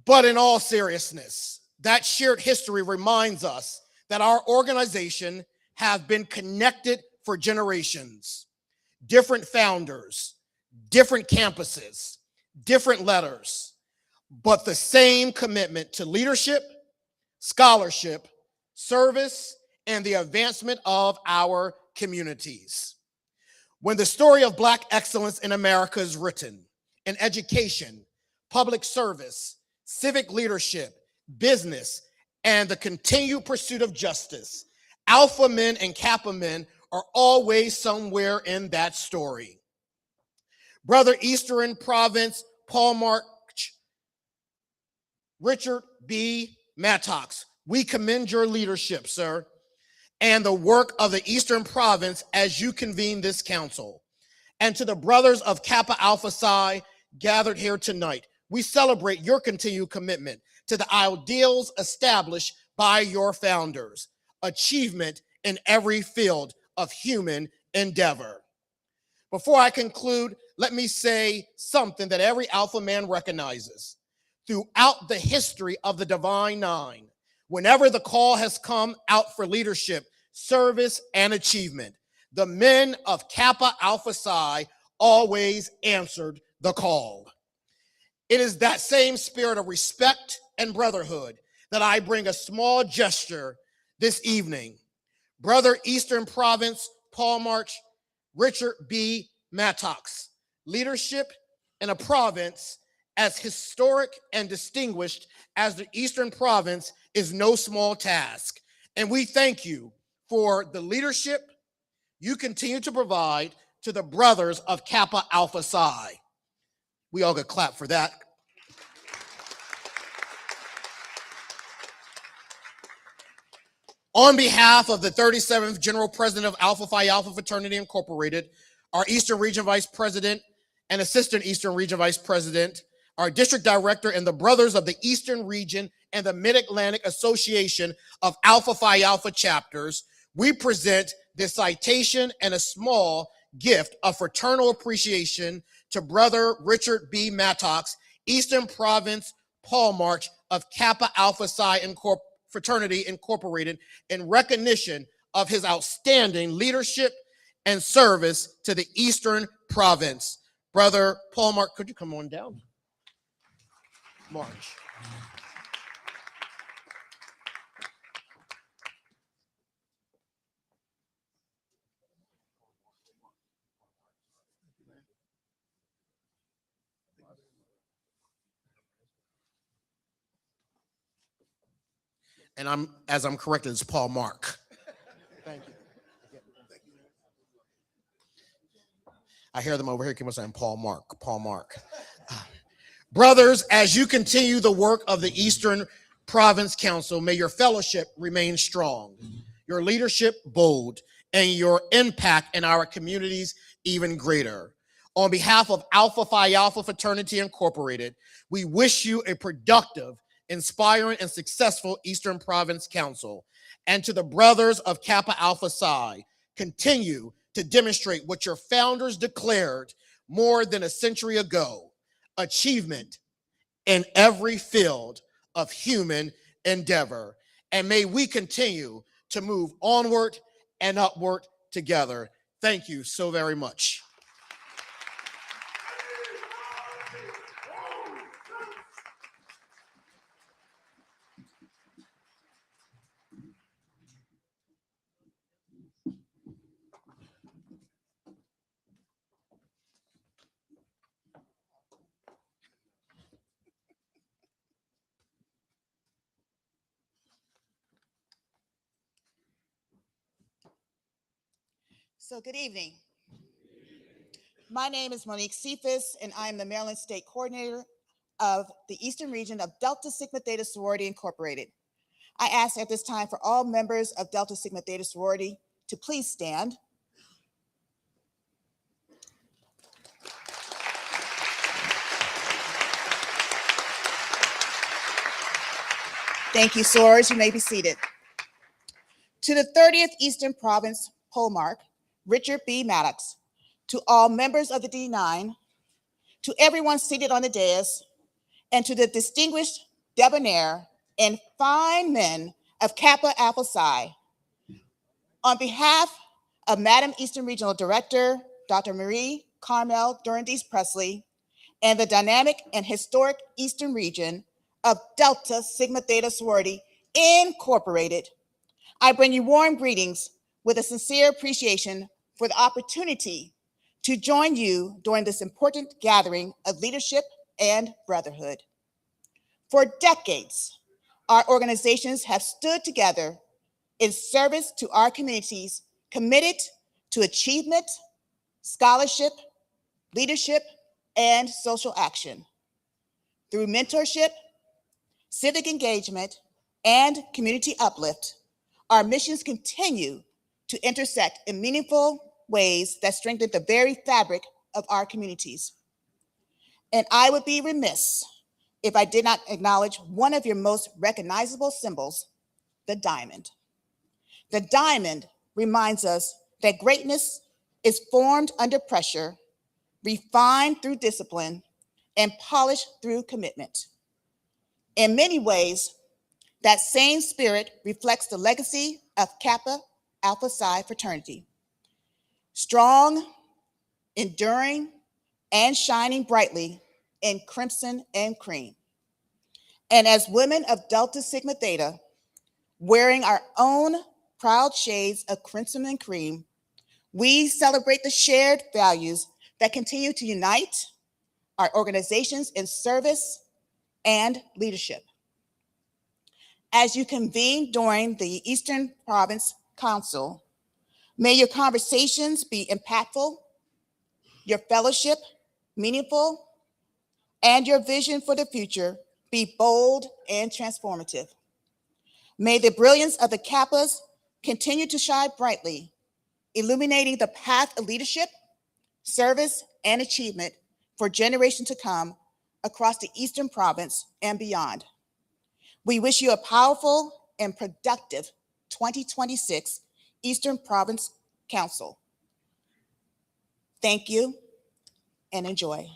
But in all seriousness, that shared history reminds us that our organization have been connected for generations. Different founders, different campuses, different letters, but the same commitment to leadership, scholarship, service, and the advancement of our communities. When the story of Black excellence in America is written in education, public service, civic leadership, business, and the continued pursuit of justice, Alpha men and Kappa men are always somewhere in that story. Brother Eastern Province, Paul March, Richard B. Mattox, we commend your leadership, sir, and the work of the Eastern Province as you convene this council. And to the brothers of Kappa Alpha Psi gathered here tonight, we celebrate your continued commitment to the ideals established by your founders, achievement in every field of human endeavor. Before I conclude, let me say something that every Alpha man recognizes. Throughout the history of the Divine Nine, whenever the call has come out for leadership, service, and achievement, the men of Kappa Alpha Psi always answered the call. It is that same spirit of respect and brotherhood that I bring a small gesture this evening. Brother Eastern Province, Paul March, Richard B. Mattox, leadership in a province as historic and distinguished as the Eastern Province is no small task. And we thank you for the leadership you continue to provide to the brothers of Kappa Alpha Psi. We all could clap for that. On behalf of the 37th General President of Alpha Phi Alpha Fraternity Incorporated, our Eastern Region Vice President and Assistant Eastern Region Vice President, our District Director, and the Brothers of the Eastern Region and the Mid-Atlantic Association of Alpha Phi Alpha chapters, we present this citation and a small gift of fraternal appreciation to Brother Richard B. Mattox, Eastern Province Paul March of Kappa Alpha Psi Fraternity Incorporated, in recognition of his outstanding leadership and service to the Eastern Province. Brother Paul March, could you come on down? March. And as I'm corrected, it's Paul Mark. Thank you. I hear them over here keep on saying Paul Mark, Paul Mark. Brothers, as you continue the work of the Eastern Province Council, may your fellowship remain strong, your leadership bold, and your impact in our communities even greater. On behalf of Alpha Phi Alpha Fraternity Incorporated, we wish you a productive, inspiring, and successful Eastern Province Council. And to the brothers of Kappa Alpha Psi, continue to demonstrate what your founders declared more than a century ago: achievement in every field of human endeavor. And may we continue to move onward and upward together. Thank you so very much. So good evening. My name is Monique Cephas, and I am the Maryland State Coordinator of the Eastern Region of Delta Sigma Theta Sorority Incorporated. I ask at this time for all members of Delta Sigma Theta Sorority to please stand. Thank you, sorors. You may be seated. To the 30th Eastern Province Polemarch, Richard B. Maddox, to all members of the D9, to everyone seated on the dais, and to the distinguished, debonair, and fine men of Kappa Alpha Psi, on behalf of Madam Eastern Regional Director, Dr. Marie Carmel Durandis Presley, and the dynamic and historic Eastern Region of Delta Sigma Theta Sorority Incorporated, I bring you warm greetings with a sincere appreciation for the opportunity to join you during this important gathering of leadership and brotherhood. For decades, our organizations have stood together in service to our communities, committed to achievement, scholarship, leadership, and social action. Through mentorship, civic engagement, and community uplift, our missions continue to intersect in meaningful ways that strengthen the very fabric of our communities. And I would be remiss if I did not acknowledge one of your most recognizable symbols, the diamond. The diamond reminds us that greatness is formed under pressure, refined through discipline, and polished through commitment. In many ways, that same spirit reflects the legacy of Kappa Alpha Psi fraternity. Strong, enduring, and shining brightly in crimson and cream. And as women of Delta Sigma Theta, wearing our own proud shades of crimson and cream, we celebrate the shared values that continue to unite our organizations in service and leadership. As you convene during the Eastern Province Council, may your conversations be impactful, your fellowship meaningful, and your vision for the future be bold and transformative. May the brilliance of the Kappas continue to shine brightly, illuminating the path of leadership, service, and achievement for generations to come across the Eastern Province and beyond. We wish you a powerful and productive 2026 Eastern Province Council. Thank you and enjoy.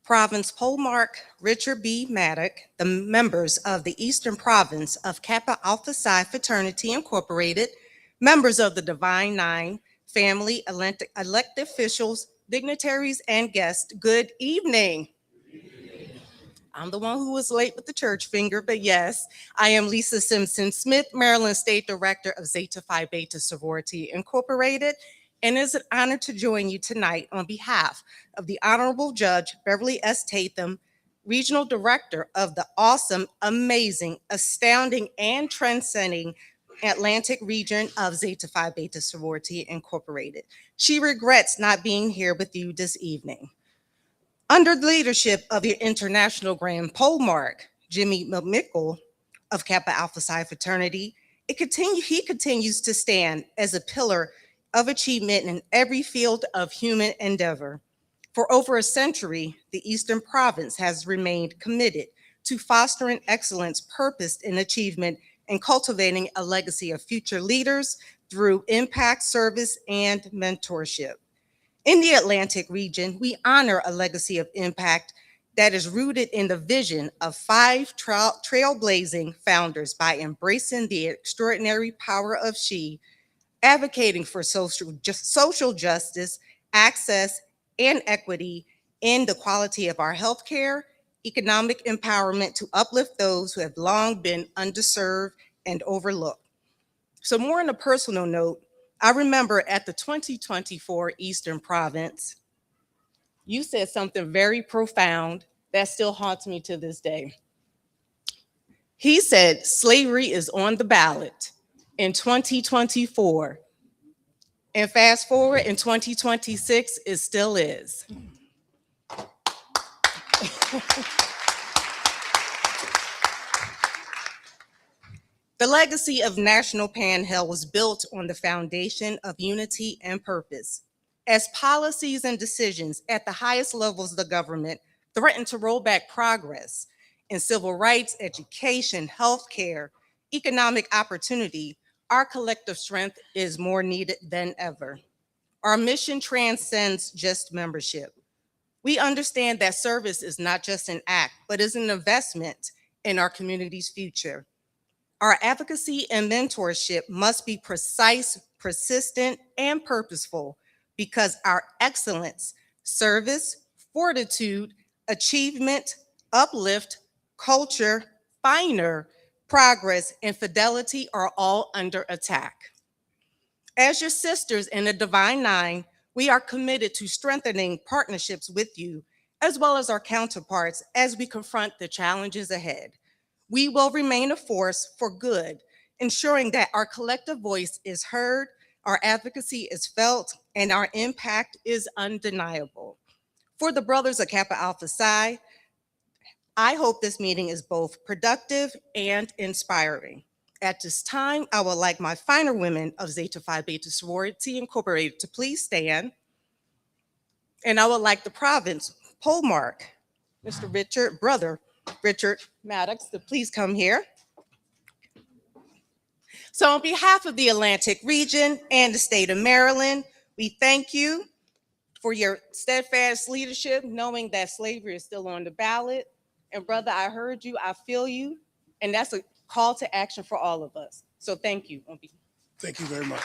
Province Polemark Richard B. Maddock, the members of the Eastern Province of Kappa Alpha Psi Fraternity Incorporated, members of the Divine Nine, family, elected officials, dignitaries, and guests, good evening. I'm the one who was late with the church finger, but yes, I am Lisa Simpson Smith, Maryland State Director of Zeta Phi Beta Sorority Incorporated, and it's an honor to join you tonight on behalf of the Honorable Judge Beverly S. Tatham, Regional Director of the awesome, amazing, astounding, and transcending Atlantic region of Zeta Phi Beta Sorority Incorporated. She regrets not being here with you this evening. Under the leadership of your International Grand Polemark, Jimmy McMickle of Kappa Alpha Psi Fraternity, he continues to stand as a pillar of achievement in every field of human endeavor. For over a century, the Eastern Province has remained committed to fostering excellence purposed in achievement and cultivating a legacy of future leaders through impact, service, and mentorship. In the Atlantic region, we honor a legacy of impact that is rooted in the vision of 5 trailblazing founders by embracing the extraordinary power of she, advocating for social justice, access, and equity in the quality of our healthcare, economic empowerment to uplift those who have long been underserved and overlooked. So more on a personal note, I remember at the 2024 Eastern Province, you said something very profound that still haunts me to this day. He said slavery is on the ballot in 2024. And fast forward in 2026, it still is. The legacy of National Panhandle was built on the foundation of unity and purpose. As policies and decisions at the highest levels of the government threaten to roll back progress in civil rights, education, healthcare, economic opportunity, our collective strength is more needed than ever. Our mission transcends just membership. We understand that service is not just an act, but is an investment in our community's future. Our advocacy and mentorship must be precise, persistent, and purposeful because our excellence, service, fortitude, achievement, uplift, culture, finer, progress, and fidelity are all under attack. As your sisters in the Divine Nine, we are committed to strengthening partnerships with you, as well as our counterparts as we confront the challenges ahead. We will remain a force for good, ensuring that our collective voice is heard, our advocacy is felt, and our impact is undeniable. For the brothers of Kappa Alpha Psi, I hope this meeting is both productive and inspiring. At this time, I would like my finer women of Zeta Phi Beta Sorority Incorporated to please stand. And I would like the province Polemark, Brother Richard Maddox, to please come here. So on behalf of the Atlantic region and the state of Maryland, we thank you for your steadfast leadership, knowing that slavery is still on the ballot. And brother, I heard you, I feel you, and that's a call to action for all of us. So thank you. Thank you very much.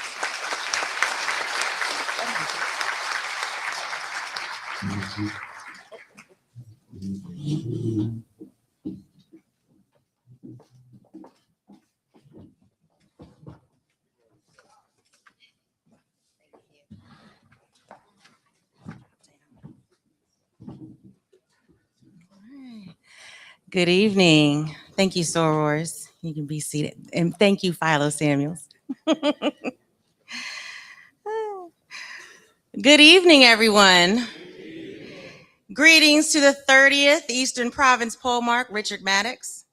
Good evening. Thank you, sorors. You can be seated. And thank you, Philo Samuels. Good evening, everyone. Greetings to the 30th Eastern Province Polemarch, Richard Maddox,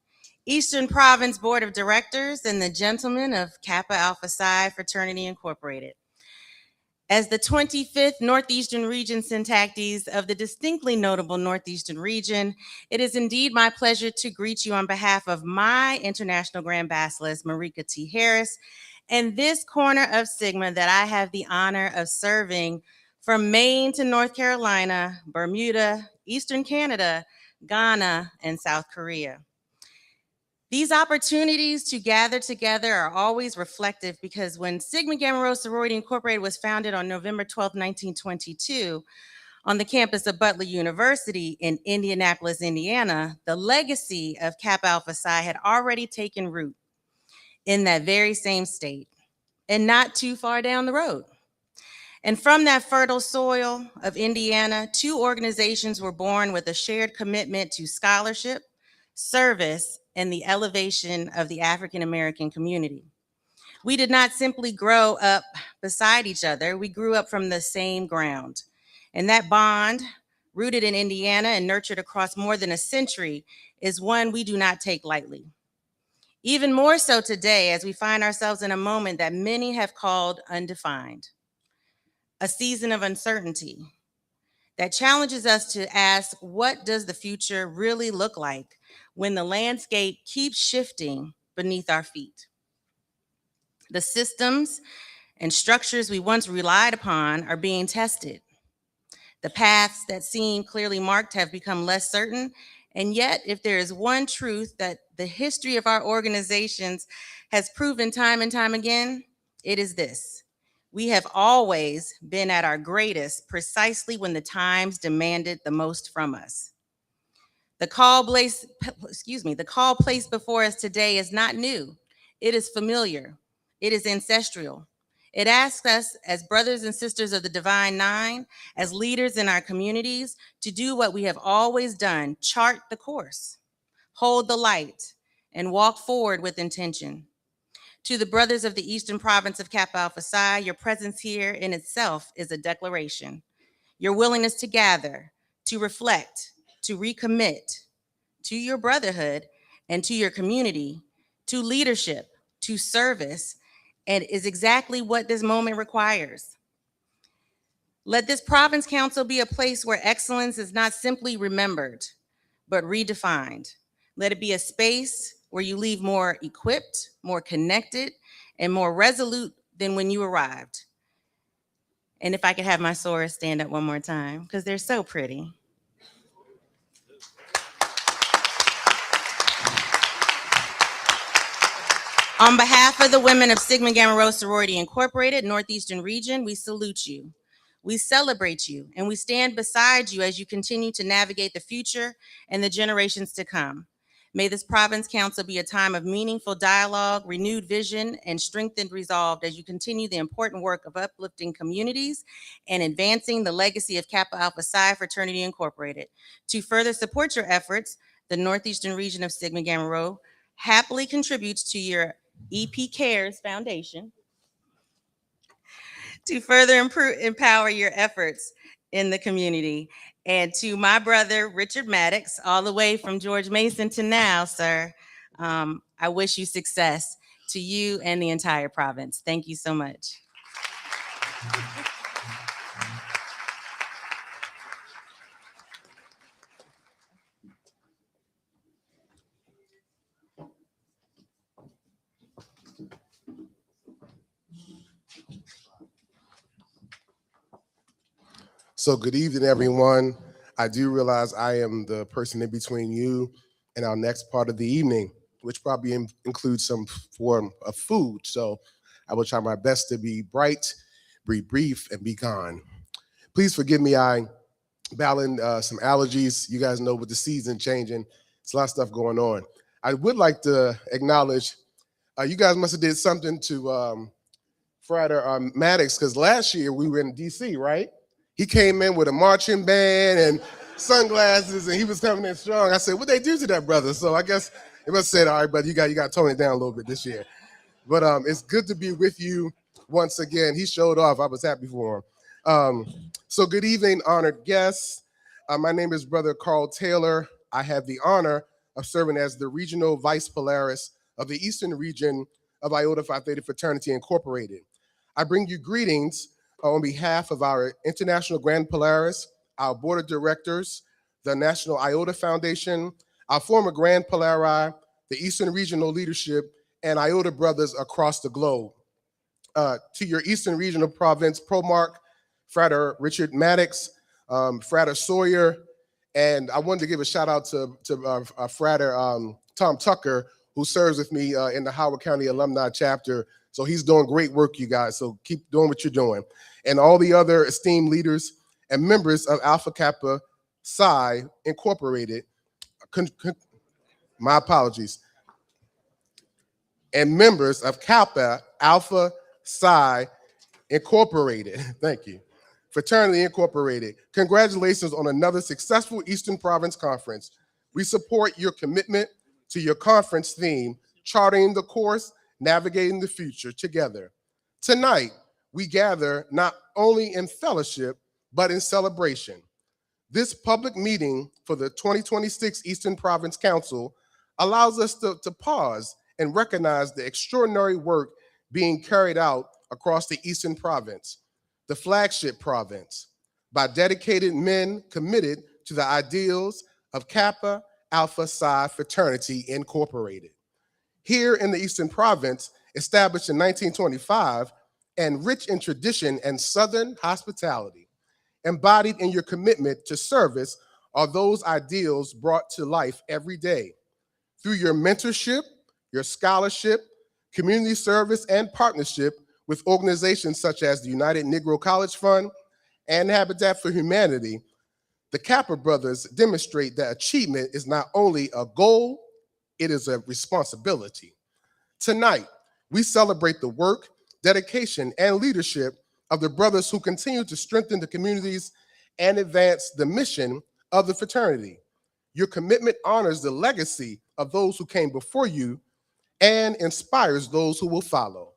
Eastern Province Board of Directors, and the gentlemen of Kappa Alpha Psi Fraternity Incorporated. As the 25th Northeastern Region syntactees of the distinctly notable Northeastern region, it is indeed my pleasure to greet you on behalf of my International Grand Basilisk, Marika T. Harris, and this corner of Sigma that I have the honor of serving from Maine to North Carolina, Bermuda, Eastern Canada, Ghana, and South Korea. These opportunities to gather together are always reflective because when Sigma Gamma Rho Sorority Incorporated was founded on November 12, 1922, on the campus of Butler University in Indianapolis, Indiana, the legacy of Kappa Alpha Psi had already taken root in that very same state and not too far down the road. And from that fertile soil of Indiana, two organizations were born with a shared commitment to scholarship, service, and the elevation of the African American community. We did not simply grow up beside each other, we grew up from the same ground. And that bond, rooted in Indiana and nurtured across more than a century, is one we do not take lightly. Even more so today, as we find ourselves in a moment that many have called undefined, a season of uncertainty that challenges us to ask, what does the future really look like when the landscape keeps shifting beneath our feet? The systems and structures we once relied upon are being tested. The paths that seem clearly marked have become less certain. And yet, if there is one truth that the history of our organizations has proven time and time again, it is this: we have always been at our greatest precisely when the times demanded the most from us. The call placed before us today is not new. It is familiar. It is ancestral. It asks us as brothers and sisters of the Divine Nine, as leaders in our communities, to do what we have always done: chart the course, hold the light, and walk forward with intention. To the brothers of the Eastern Province of Kappa Alpha Psi, your presence here in itself is a declaration. Your willingness to gather, to reflect, to recommit to your brotherhood and to your community, to leadership, to service, and is exactly what this moment requires. Let this Province Council be a place where excellence is not simply remembered, but redefined. Let it be a space where you leave more equipped, more connected, and more resolute than when you arrived. And if I could have my sorors stand up one more time, because they're so pretty. On behalf of the women of Sigma Gamma Rho Sorority Incorporated, Northeastern Region, we salute you. We celebrate you, and we stand beside you as you continue to navigate the future and the generations to come. May this Province Council be a time of meaningful dialogue, renewed vision, and strengthened resolve as you continue the important work of uplifting communities and advancing the legacy of Kappa Alpha Psi Fraternity Incorporated. To further support your efforts, the Northeastern Region of Sigma Gamma Rho happily contributes to your EP Cares Foundation to further empower your efforts in the community. And to my brother, Richard Maddox, all the way from George Mason to now, sir, I wish you success, to you and the entire province. Thank you so much. So good evening, everyone. I do realize I am the person in between you and our next part of the evening, which probably includes some form of food. So I will try my best to be bright, be brief, and be gone. Please forgive me, I battling some allergies. You guys know with the season changing, it's a lot of stuff going on. I would like to acknowledge, you guys must have did something to Frater Maddox, because last year we were in DC, right? He came in with a marching band, and sunglasses, and he was coming in strong. I said, "What they do to that brother?" So I guess it must have said, "All right, brother, you got to tone it down a little bit this year." But it's good to be with you once again. He showed off. I was happy for him. So good evening, honored guests. My name is Brother Carl Taylor. I have the honor of serving as the Regional Vice Polaris of the Eastern Region of Iota Phi Theta Fraternity Incorporated. I bring you greetings on behalf of our International Grand Polaris, our Board of Directors, the National Iota Foundation, our former Grand Polari, the Eastern Regional Leadership, and Iota brothers across the globe. To your Eastern Regional Province Promarch, Frater Richard Maddox, Frater Sawyer, and I wanted to give a shout out to Frater Tom Tucker, who serves with me in the Howard County Alumni Chapter. So he's doing great work, you guys, so keep doing what you're doing. And all the other esteemed leaders and members of Alpha Kappa Psi Incorporated, my apologies, and members of Kappa Alpha Psi Incorporated. Thank you. Fraternity Incorporated. Congratulations on another successful Eastern Province Conference. We support your commitment to your conference theme, charting the course, navigating the future together. Tonight, we gather not only in fellowship, but in celebration. This public meeting for the 2026 Eastern Province Council allows us to pause and recognize the extraordinary work being carried out across the Eastern Province, the flagship province, by dedicated men committed to the ideals of Kappa Alpha Psi Fraternity Incorporated. Here in the Eastern Province, established in 1925, and rich in tradition and Southern hospitality, embodied in your commitment to service are those ideals brought to life every day. Through your mentorship, your scholarship, community service, and partnership with organizations such as the United Negro College Fund and Habitat for Humanity, the Kappa brothers demonstrate that achievement is not only a goal, it is a responsibility. Tonight, we celebrate the work, dedication, and leadership of the brothers who continue to strengthen the communities and advance the mission of the fraternity. Your commitment honors the legacy of those who came before you and inspires those who will follow.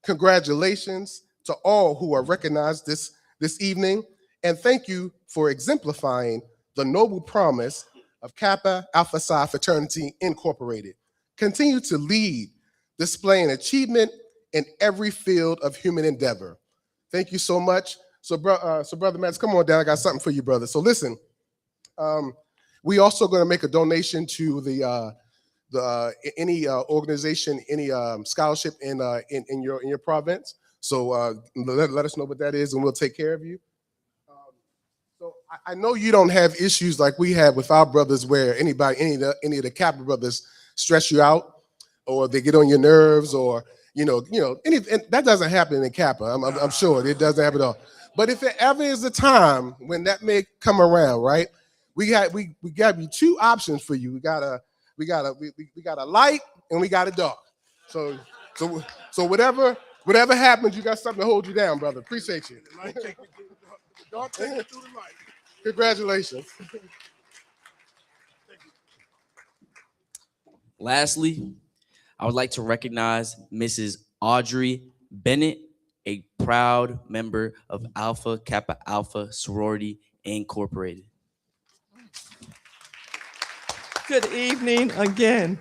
Congratulations to all who are recognized this evening, and thank you for exemplifying the noble promise of Kappa Alpha Psi Fraternity Incorporated. Continue to lead, displaying achievement in every field of human endeavor. Thank you so much. So Brother Max, come on down. I got something for you, brother. So listen, we also going to make a donation to any organization, any scholarship in your province. So let us know what that is, and we'll take care of you. So I know you don't have issues like we have with our brothers, where any of the Kappa brothers stress you out, or they get on your nerves, or and that doesn't happen in Kappa. I'm sure it doesn't happen at all. But if it ever is a time when that may come around, right? We got you two options for you. We got a light and we got a dark. So whatever happens, you got something to hold you down, brother. Appreciate you. Dark take you through the light. Congratulations. Lastly, I would like to recognize Mrs. Audrey Bennett, a proud member of Alpha Kappa Alpha Sorority Incorporated. Good evening again.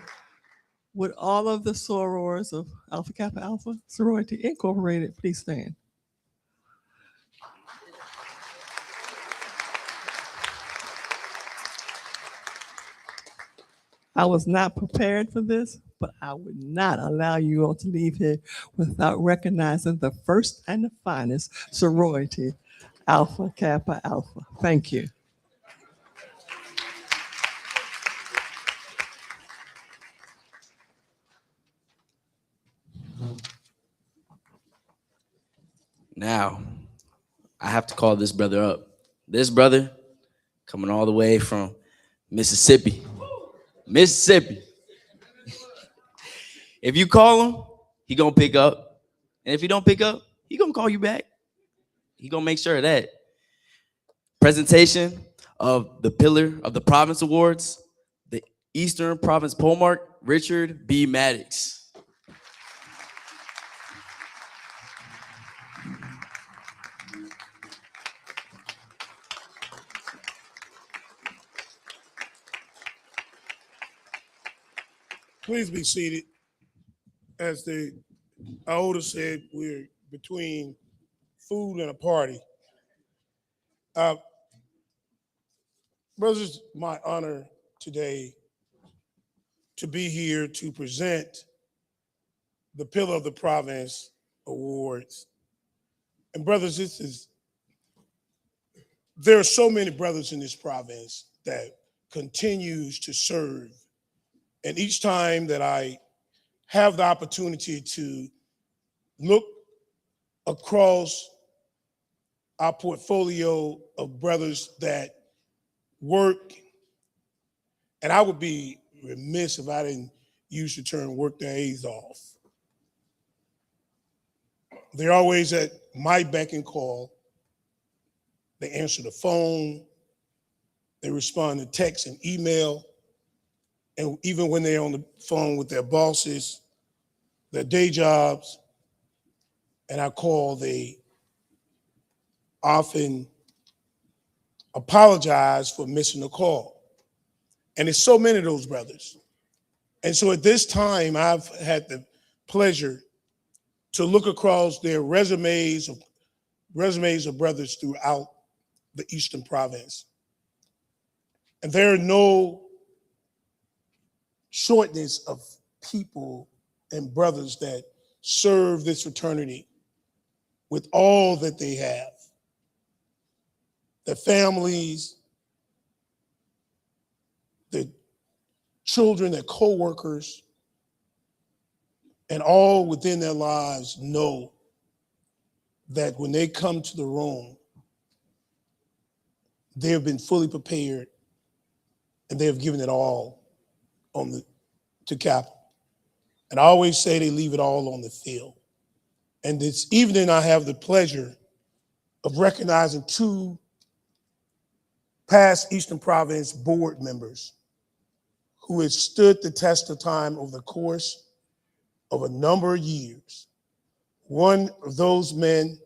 Would all of the sorors of Alpha Kappa Alpha Sorority Incorporated please stand? I was not prepared for this, but I would not allow you all to leave here without recognizing the first and the finest sorority, Alpha Kappa Alpha. Thank you. Now, I have to call this brother up. This brother coming all the way from Mississippi. Mississippi. If you call him, he gonna pick up. And if he don't pick up, he gonna call you back. He gonna make sure of that. Presentation of the Pillar of the Province Awards, the Eastern Province Polemark, Richard B. Maddox. Please be seated. As our oldest said, we're between food and a party. Brothers, it's my honor today to be here to present the Pillar of the Province Awards. And brothers, there are so many brothers in this province that continues to serve. And each time that I have the opportunity to look across our portfolio of brothers that work, and I would be remiss if I didn't use the term work their A's off. They're always at my beck and call. They answer the phone. They respond to text and email. And even when they're on the phone with their bosses, their day jobs, and I call, they often apologize for missing the call. And there's so many of those brothers. And so at this time, I've had the pleasure to look across their resumes of brothers throughout the Eastern Province. And there are no shortness of people and brothers that serve this fraternity with all that they have. Their families, their children, their co-workers, and all within their lives know that when they come to the room, they have been fully prepared and they have given it all to Kappa. And I always say they leave it all on the field. And this evening, I have the pleasure of recognizing two past Eastern Province board members who have stood the test of time over the course of a number of years. One of those men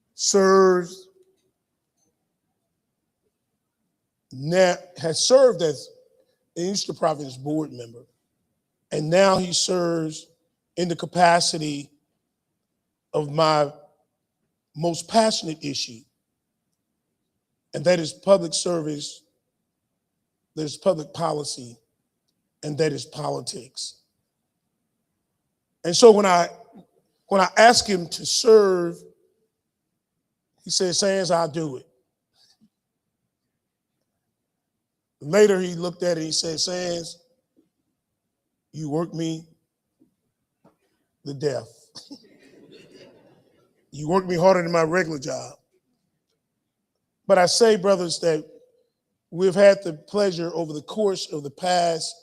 has served as an Eastern Province board member, and now he serves in the capacity of my most passionate issue, and that is public service, that is public policy, and that is politics. And so when I asked him to serve, he said, "Sands, I'll do it." Later, he looked at it and he said, "Sands, you work me to death. You work me harder than my regular job." But I say, brothers, that we've had the pleasure over the course of the past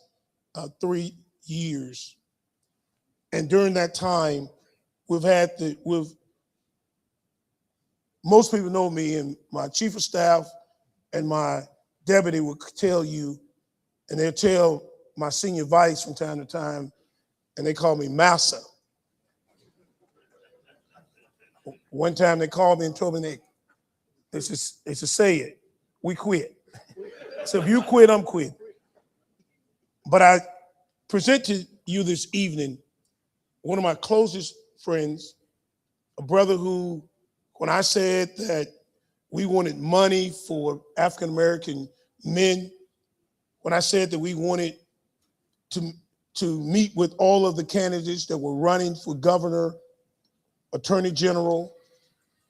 3 years. And during that time, most people know me, and my chief of staff and my deputy will tell you, and they'll tell my senior vice from time to time, and they call me Massa. One time they called me and told me they should say it, "We quit." So if you quit, I'm quit. But I present to you this evening one of my closest friends, a brother who, when I said that we wanted money for African-American men, when I said that we wanted to meet with all of the candidates that were running for governor, attorney general,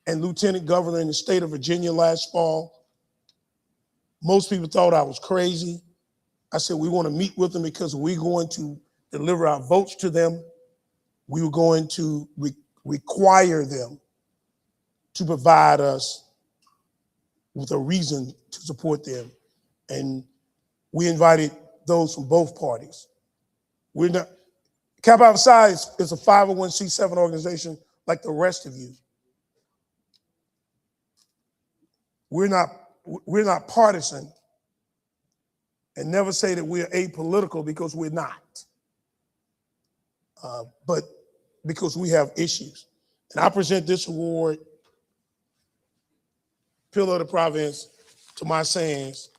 and lieutenant governor in the state of Virginia last fall, most people thought I was crazy. I said, we want to meet with them because we're going to deliver our votes to them. We were going to require them to provide us with a reason to support them. And we invited those from both parties. Kappa Alpha Psi is a 501c7 organization like the rest of you. We're we're not partisan, and never say that we're apolitical, because we're not. But because we have issues. And I present this award, Pillar of the Province, to my sons,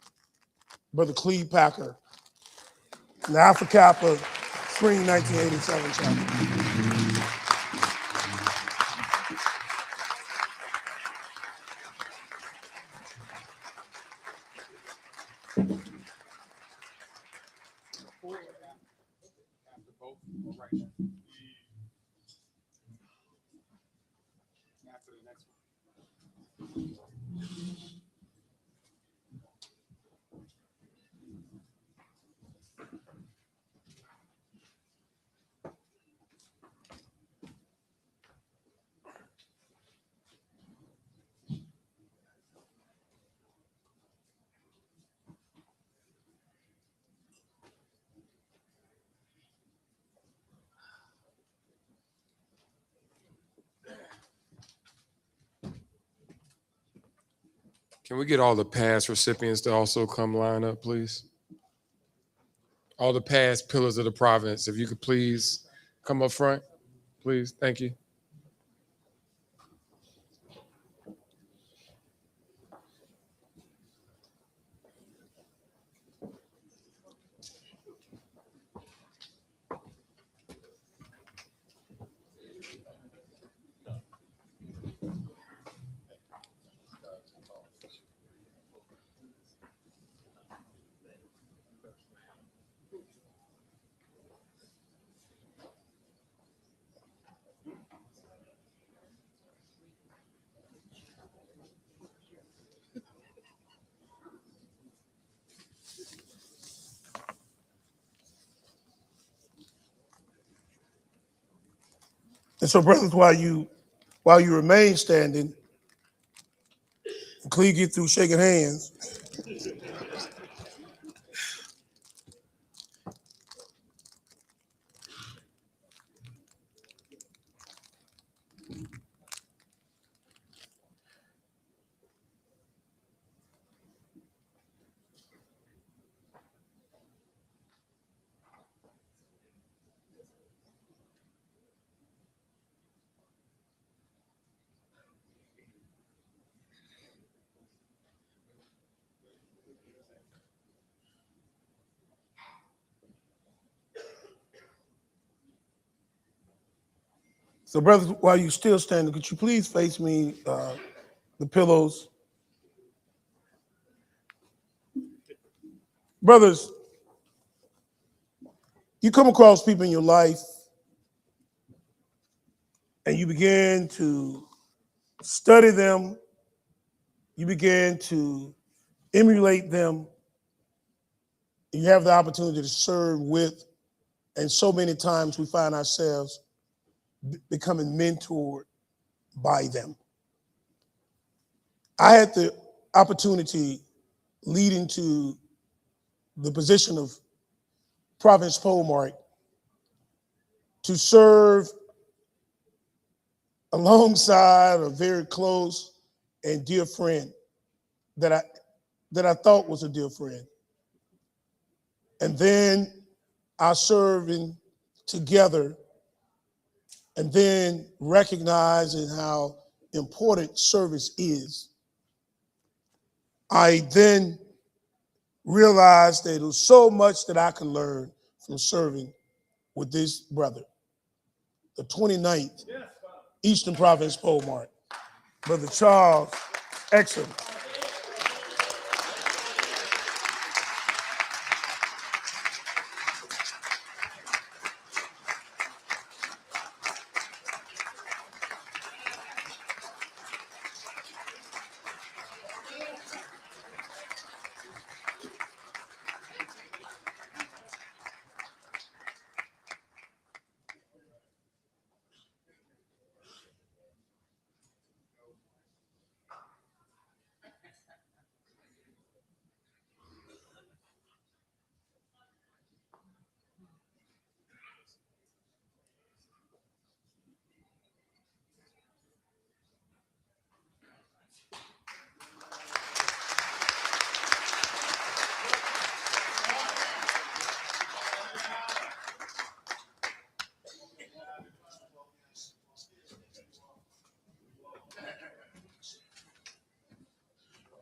Brother Cleve Packer, and the Alpha Kappa Spring 1987 chapter. Can we get all the past recipients to also come line up, please? All the past pillars of the province, if you could please come up front, please. Thank you. And so, brothers, while you remain standing, until you get through shaking hands, so brothers, while you're still standing, could you please face me, the pillows? Brothers, you come across people in your life and you begin to study them, you begin to emulate them, you have the opportunity to serve with, and so many times we find ourselves becoming mentored by them. I had the opportunity, leading to the position of Province Polemark, to serve alongside a very close and dear friend that I thought was a dear friend. And then our serving together, and then recognizing how important service is, I then realized that there was so much that I could learn from serving with this brother, the 29th Eastern Province Polemark, Brother Charles. Excellent.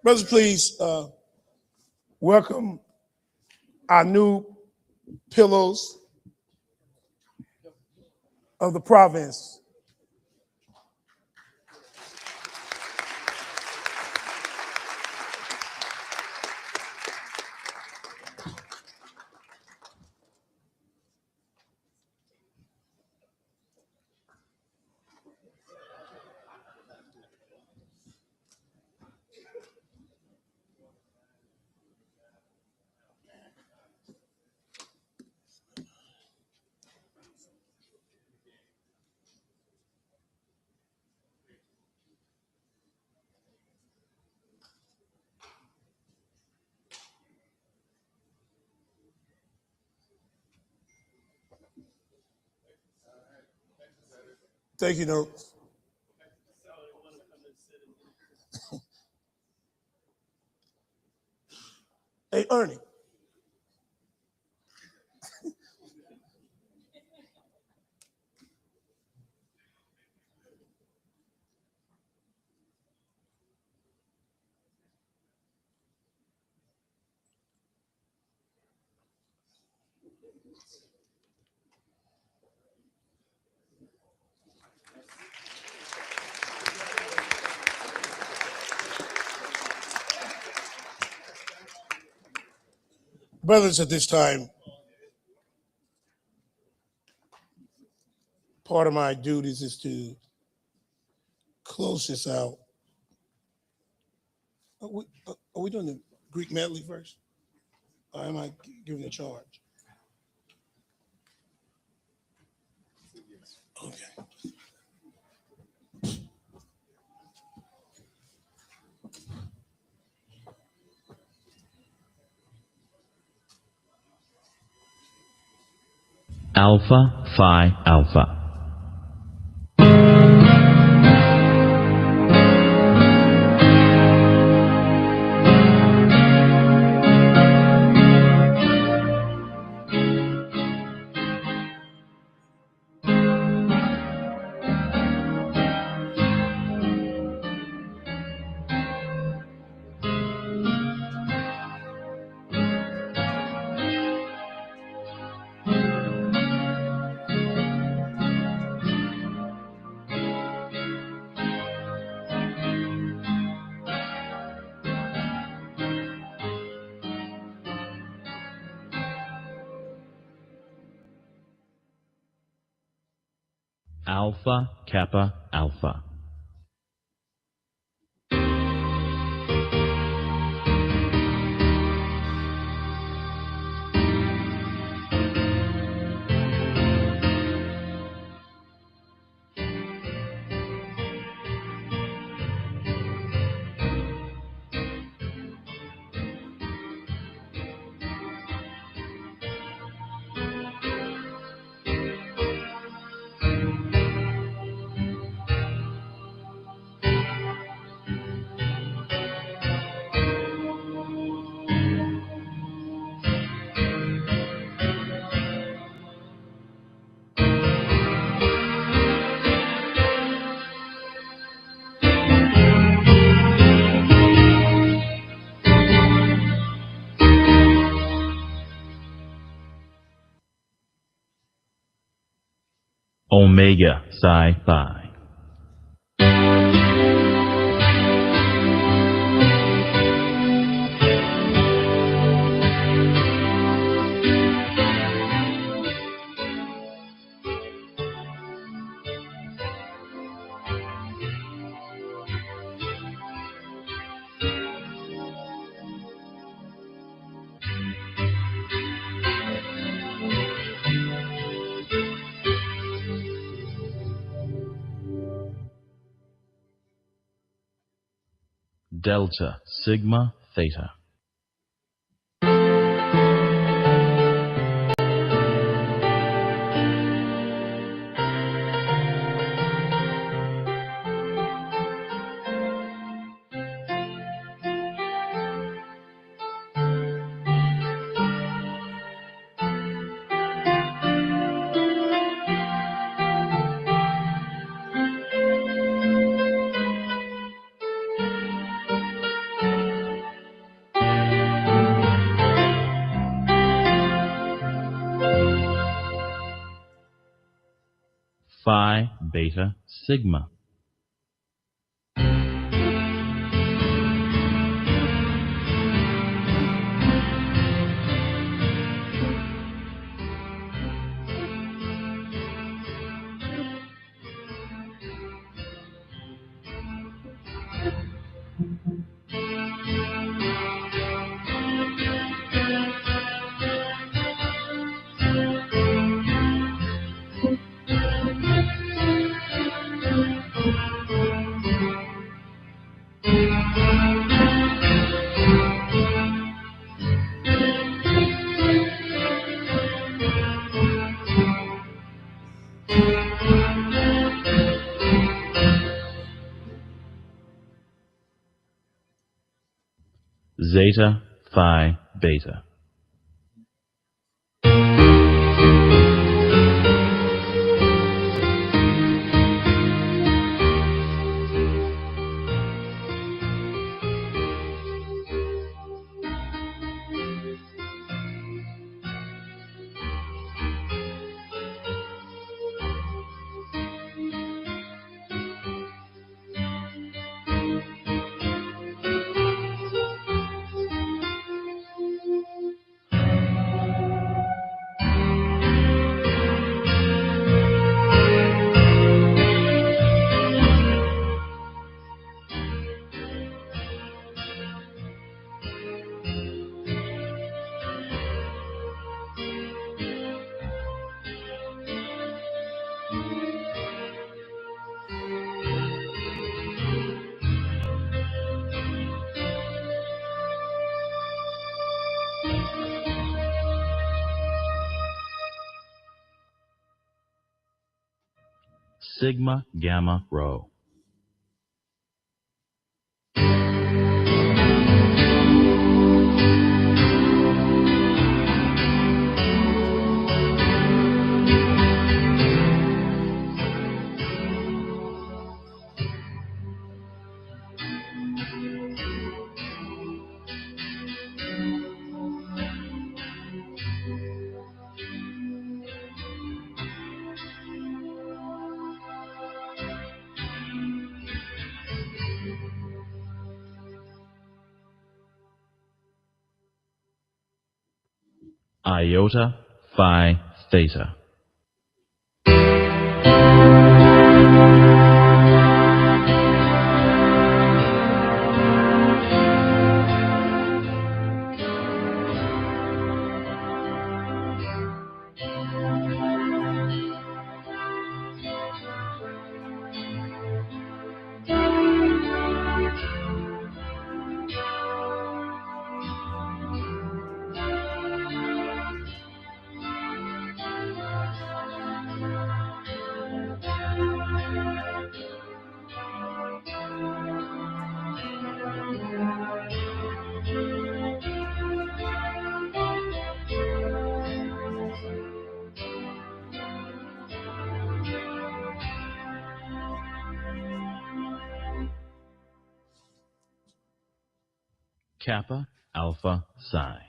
Brothers, please welcome our new pillows of the province. Take your notes. Hey, Ernie. Brothers, at this time, part of my duties is to close this out. Are we doing the Greek medley first? Or am I giving the charge? Okay. Alpha Phi Alpha. Alpha Kappa Alpha. Omega Psi Phi. Delta Sigma Theta. Phi Beta Sigma. Zeta Phi Beta. Sigma Gamma Rho. Iota Phi Theta. Kappa Alpha Psi.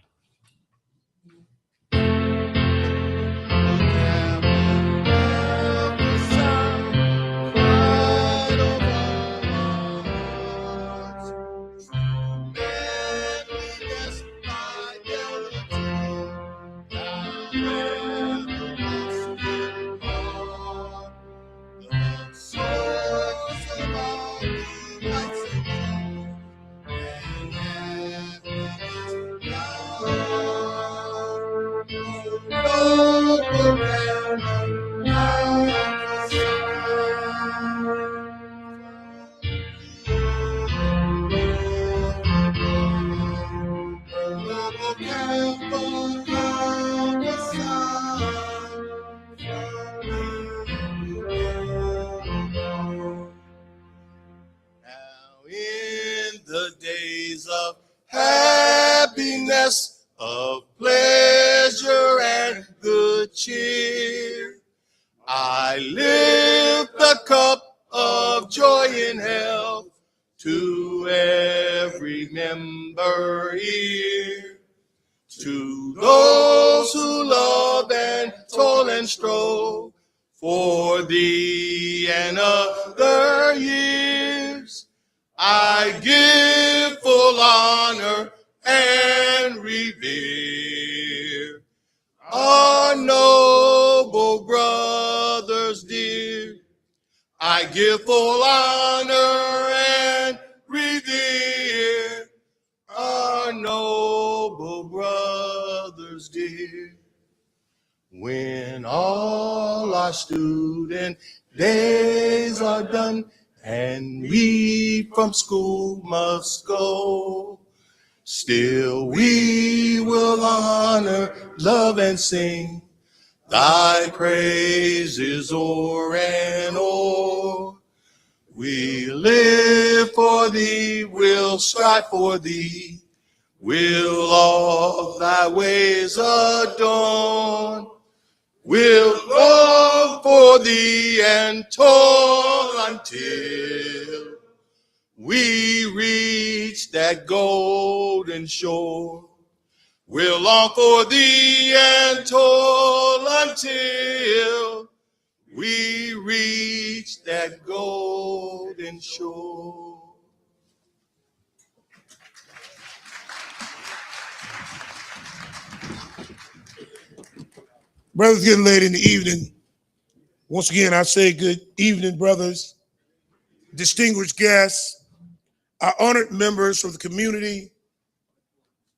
In the days of happiness, of pleasure and good cheer, I lift the cup of joy and health to every member here. To those who love and toil and strove for thee and other years. I give full honor and revere our noble brothers dear. I give full honor and revere our noble brothers dear. When all our student days are done and we from school must go, still we will honor, love, and sing thy praises o'er and o'er. We live for thee, we'll strive for thee, we'll all thy ways adorn. We'll long for thee and toil until we reach that golden shore. We'll long for thee and toil until we reach that golden shore. Brothers getting late in the evening. Once again, I say good evening, brothers, distinguished guests, our honored members of the community,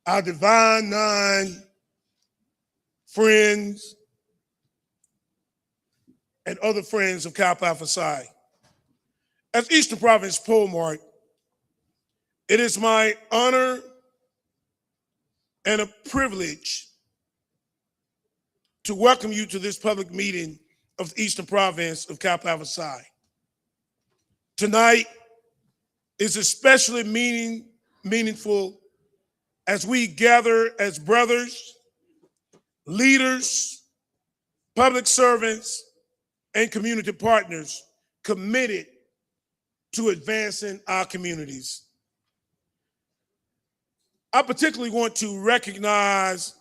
our Divine Nine friends, and other friends of Kappa Alpha Psi. As Eastern Province Polemarch, it is my honor and a privilege to welcome you to this public meeting of the Eastern Province of Kappa Alpha Psi. Tonight is especially meaningful as we gather as brothers, leaders, public servants, and community partners committed to advancing our communities. I particularly want to recognize,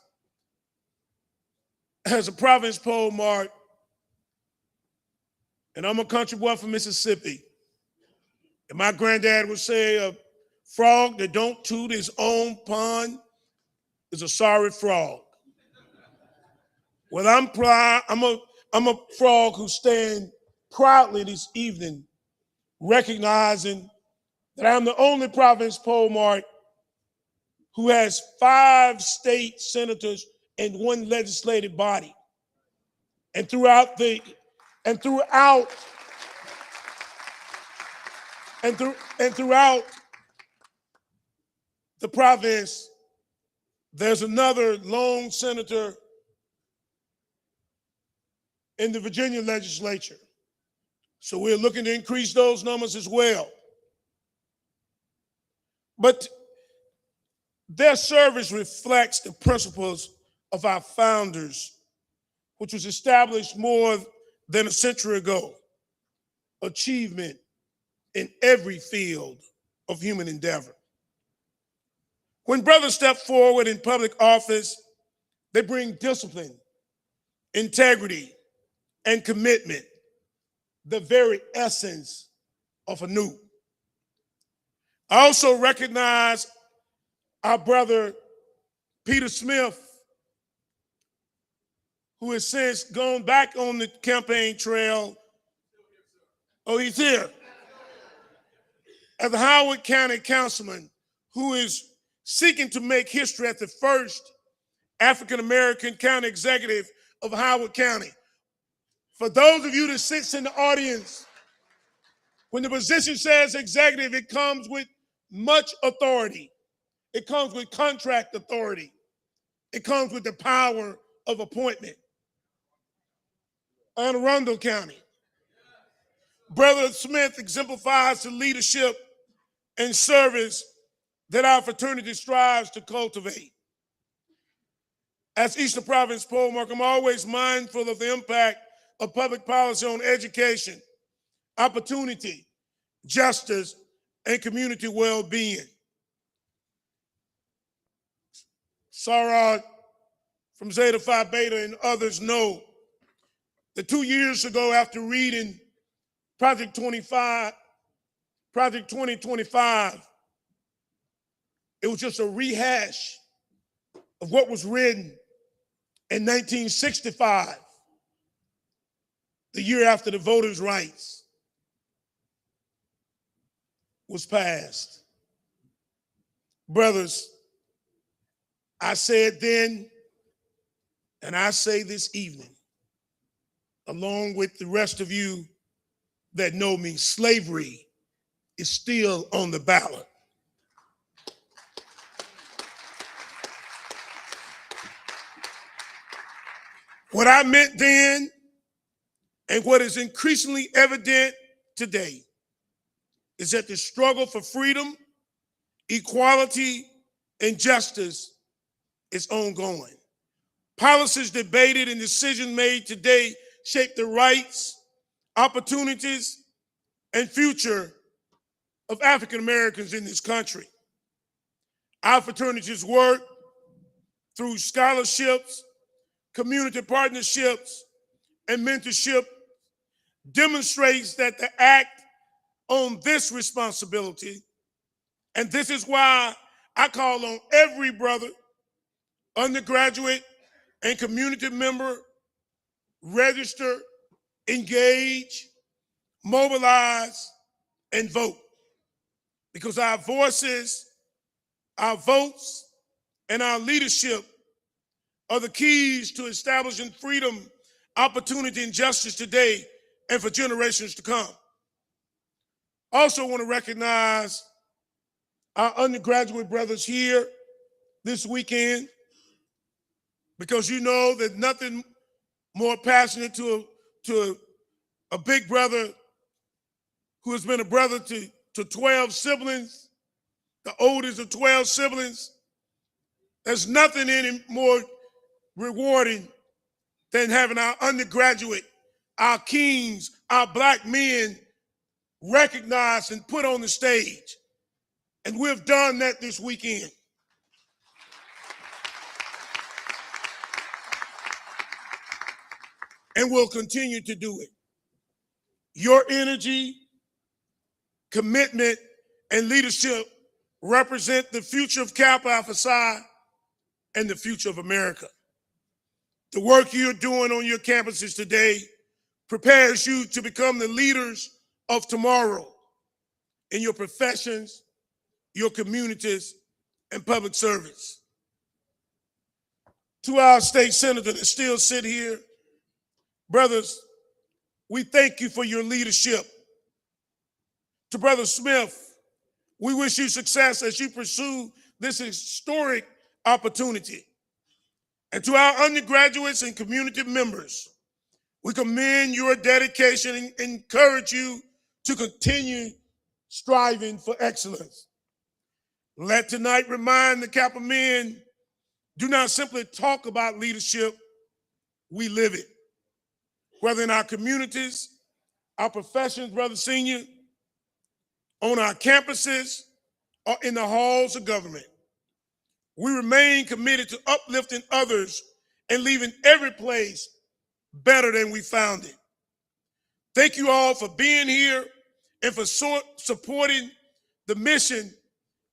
as a province Polemarch, and I'm a country boy from Mississippi, and my granddad would say a frog that don't toot his own pond is a sorry frog. Well, I'm a frog who stand proudly this evening, recognizing that I'm the only province Polemarch who has 5 state senators and 1 legislative body. And throughout the province, there's another lone senator in the Virginia legislature. So we're looking to increase those numbers as well. But their service reflects the principles of our founders, which was established more than a century ago. Achievement in every field of human endeavor. When brothers step forward in public office, they bring discipline, integrity, and commitment, the very essence of a new. I also recognize our brother Peter Smith, who has since gone back on the campaign trail. Oh, he's here. As a Howard County councilman who is seeking to make history as the first African-American county executive of Howard County. For those of you that sits in the audience, when the position says executive, it comes with much authority. It comes with contract authority. It comes with the power of appointment. Anne Arundel County. Brother Smith exemplifies the leadership and service that our fraternity strives to cultivate. As Eastern Province Polemarch, I'm always mindful of the impact of public policy on education, opportunity, justice, and community well-being. Sarah from Zeta Phi Beta and others know that 2 years ago, after reading Project 2025, it was just a rehash of what was written in 1965, the year after the Voters' Rights was passed. Brothers, I said then, and I say this evening, along with the rest of you that know me, slavery is still on the ballot. What I meant then, and what is increasingly evident today, is that the struggle for freedom, equality, and justice is ongoing. Policies debated and decisions made today shape the rights, opportunities, and future of African Americans in this country. Our fraternity's work through scholarships, community partnerships, and mentorship demonstrates that the act on this responsibility, and this is why I call on every brother, undergraduate, and community member, register, engage, mobilize, and vote. Because our voices, our votes, and our leadership are the keys to establishing freedom, opportunity, and justice today and for generations to come. I also want to recognize our undergraduate brothers here this weekend, because you know that nothing more passionate to a big brother who has been a brother to 12 siblings, the oldest of 12 siblings. There's nothing any more rewarding than having our undergraduate, our kings, our Black men recognized and put on the stage. And we've done that this weekend. And we'll continue to do it. Your energy, commitment, and leadership represent the future of Kappa Alpha Psi and the future of America. The work you're doing on your campuses today prepares you to become the leaders of tomorrow in your professions, your communities, and public service. To our state senator that still sit here, brothers, we thank you for your leadership. To Brother Smith, we wish you success as you pursue this historic opportunity. And to our undergraduates and community members, we commend your dedication and encourage you to continue striving for excellence. Let tonight remind the Kappa men, do not simply talk about leadership, we live it. Whether in our communities, our professions, Brother Senior, on our campuses, or in the halls of government, we remain committed to uplifting others and leaving every place better than we found it. Thank you all for being here and for supporting the mission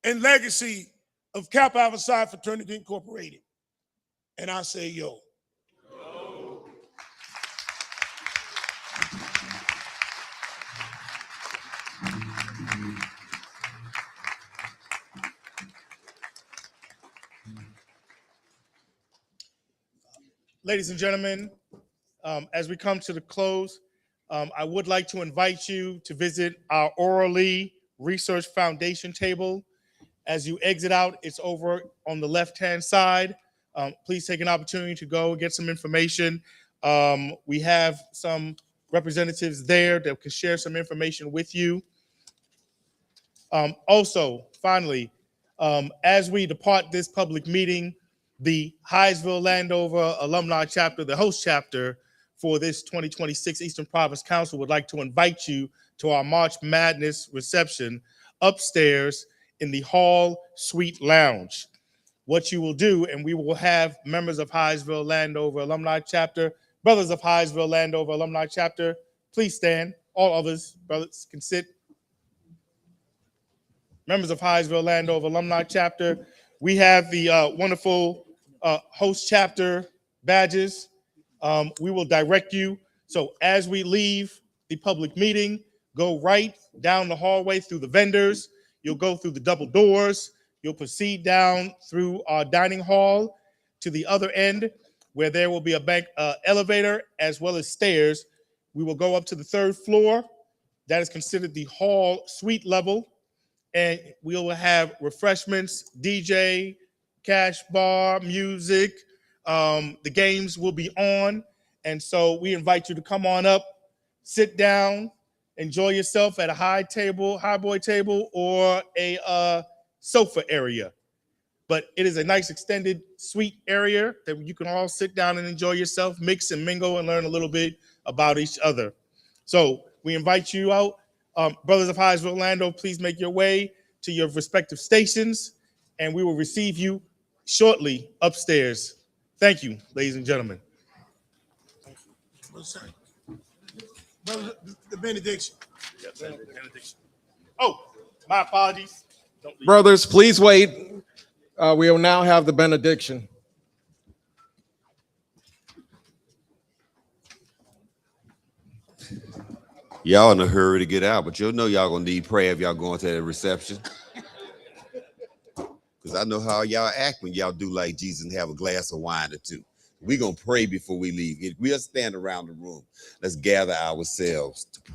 and legacy of Kappa Alpha Psi Fraternity Incorporated. And I say, yo. Ladies and gentlemen, as we come to the close, I would like to invite you to visit our Orally Research Foundation table. As you exit out, it's over on the left-hand side. Please take an opportunity to go get some information. We have some representatives there that can share some information with you. Also, finally, as we depart this public meeting, the Hyattsville Landover Alumni Chapter, the host chapter for this 2026 Eastern Province Council, would like to invite you to our March Madness reception upstairs in the Hall Suite Lounge. What you will do, and we will have members of Hyattsville Landover Alumni Chapter, Brothers of Hyattsville Landover Alumni Chapter, please stand. All others, brothers, can sit. Members of Hyattsville Landover Alumni Chapter, we have the wonderful host chapter badges. We will direct you. So as we leave the public meeting, go right down the hallway through the vendors. You'll go through the double doors. You'll proceed down through our dining hall to the other end where there will be a bank elevator as well as stairs. We will go up to the 3rd floor. That is considered the hall suite level. And we will have refreshments, DJ, cash bar, music. The games will be on. And so we invite you to come on up, sit down, enjoy yourself at a high boy table, or a sofa area. But it is a nice extended suite area that you can all sit down and enjoy yourself, mix and mingle, and learn a little bit about each other. So we invite you out. Brothers of Hyattsville Orlando, please make your way to your respective stations, and we will receive you shortly upstairs. Thank you, ladies and gentlemen. Brother, the benediction. Oh, my apologies. Don't leave. Brothers, please wait. We will now have the benediction. Y'all in a hurry to get out, but you'll know y'all gonna need prayer if y'all going to the reception. Because I know how y'all act when y'all do like Jesus and have a glass of wine or two. We're gonna pray before we leave. We'll stand around the room. Let's gather ourselves to pray.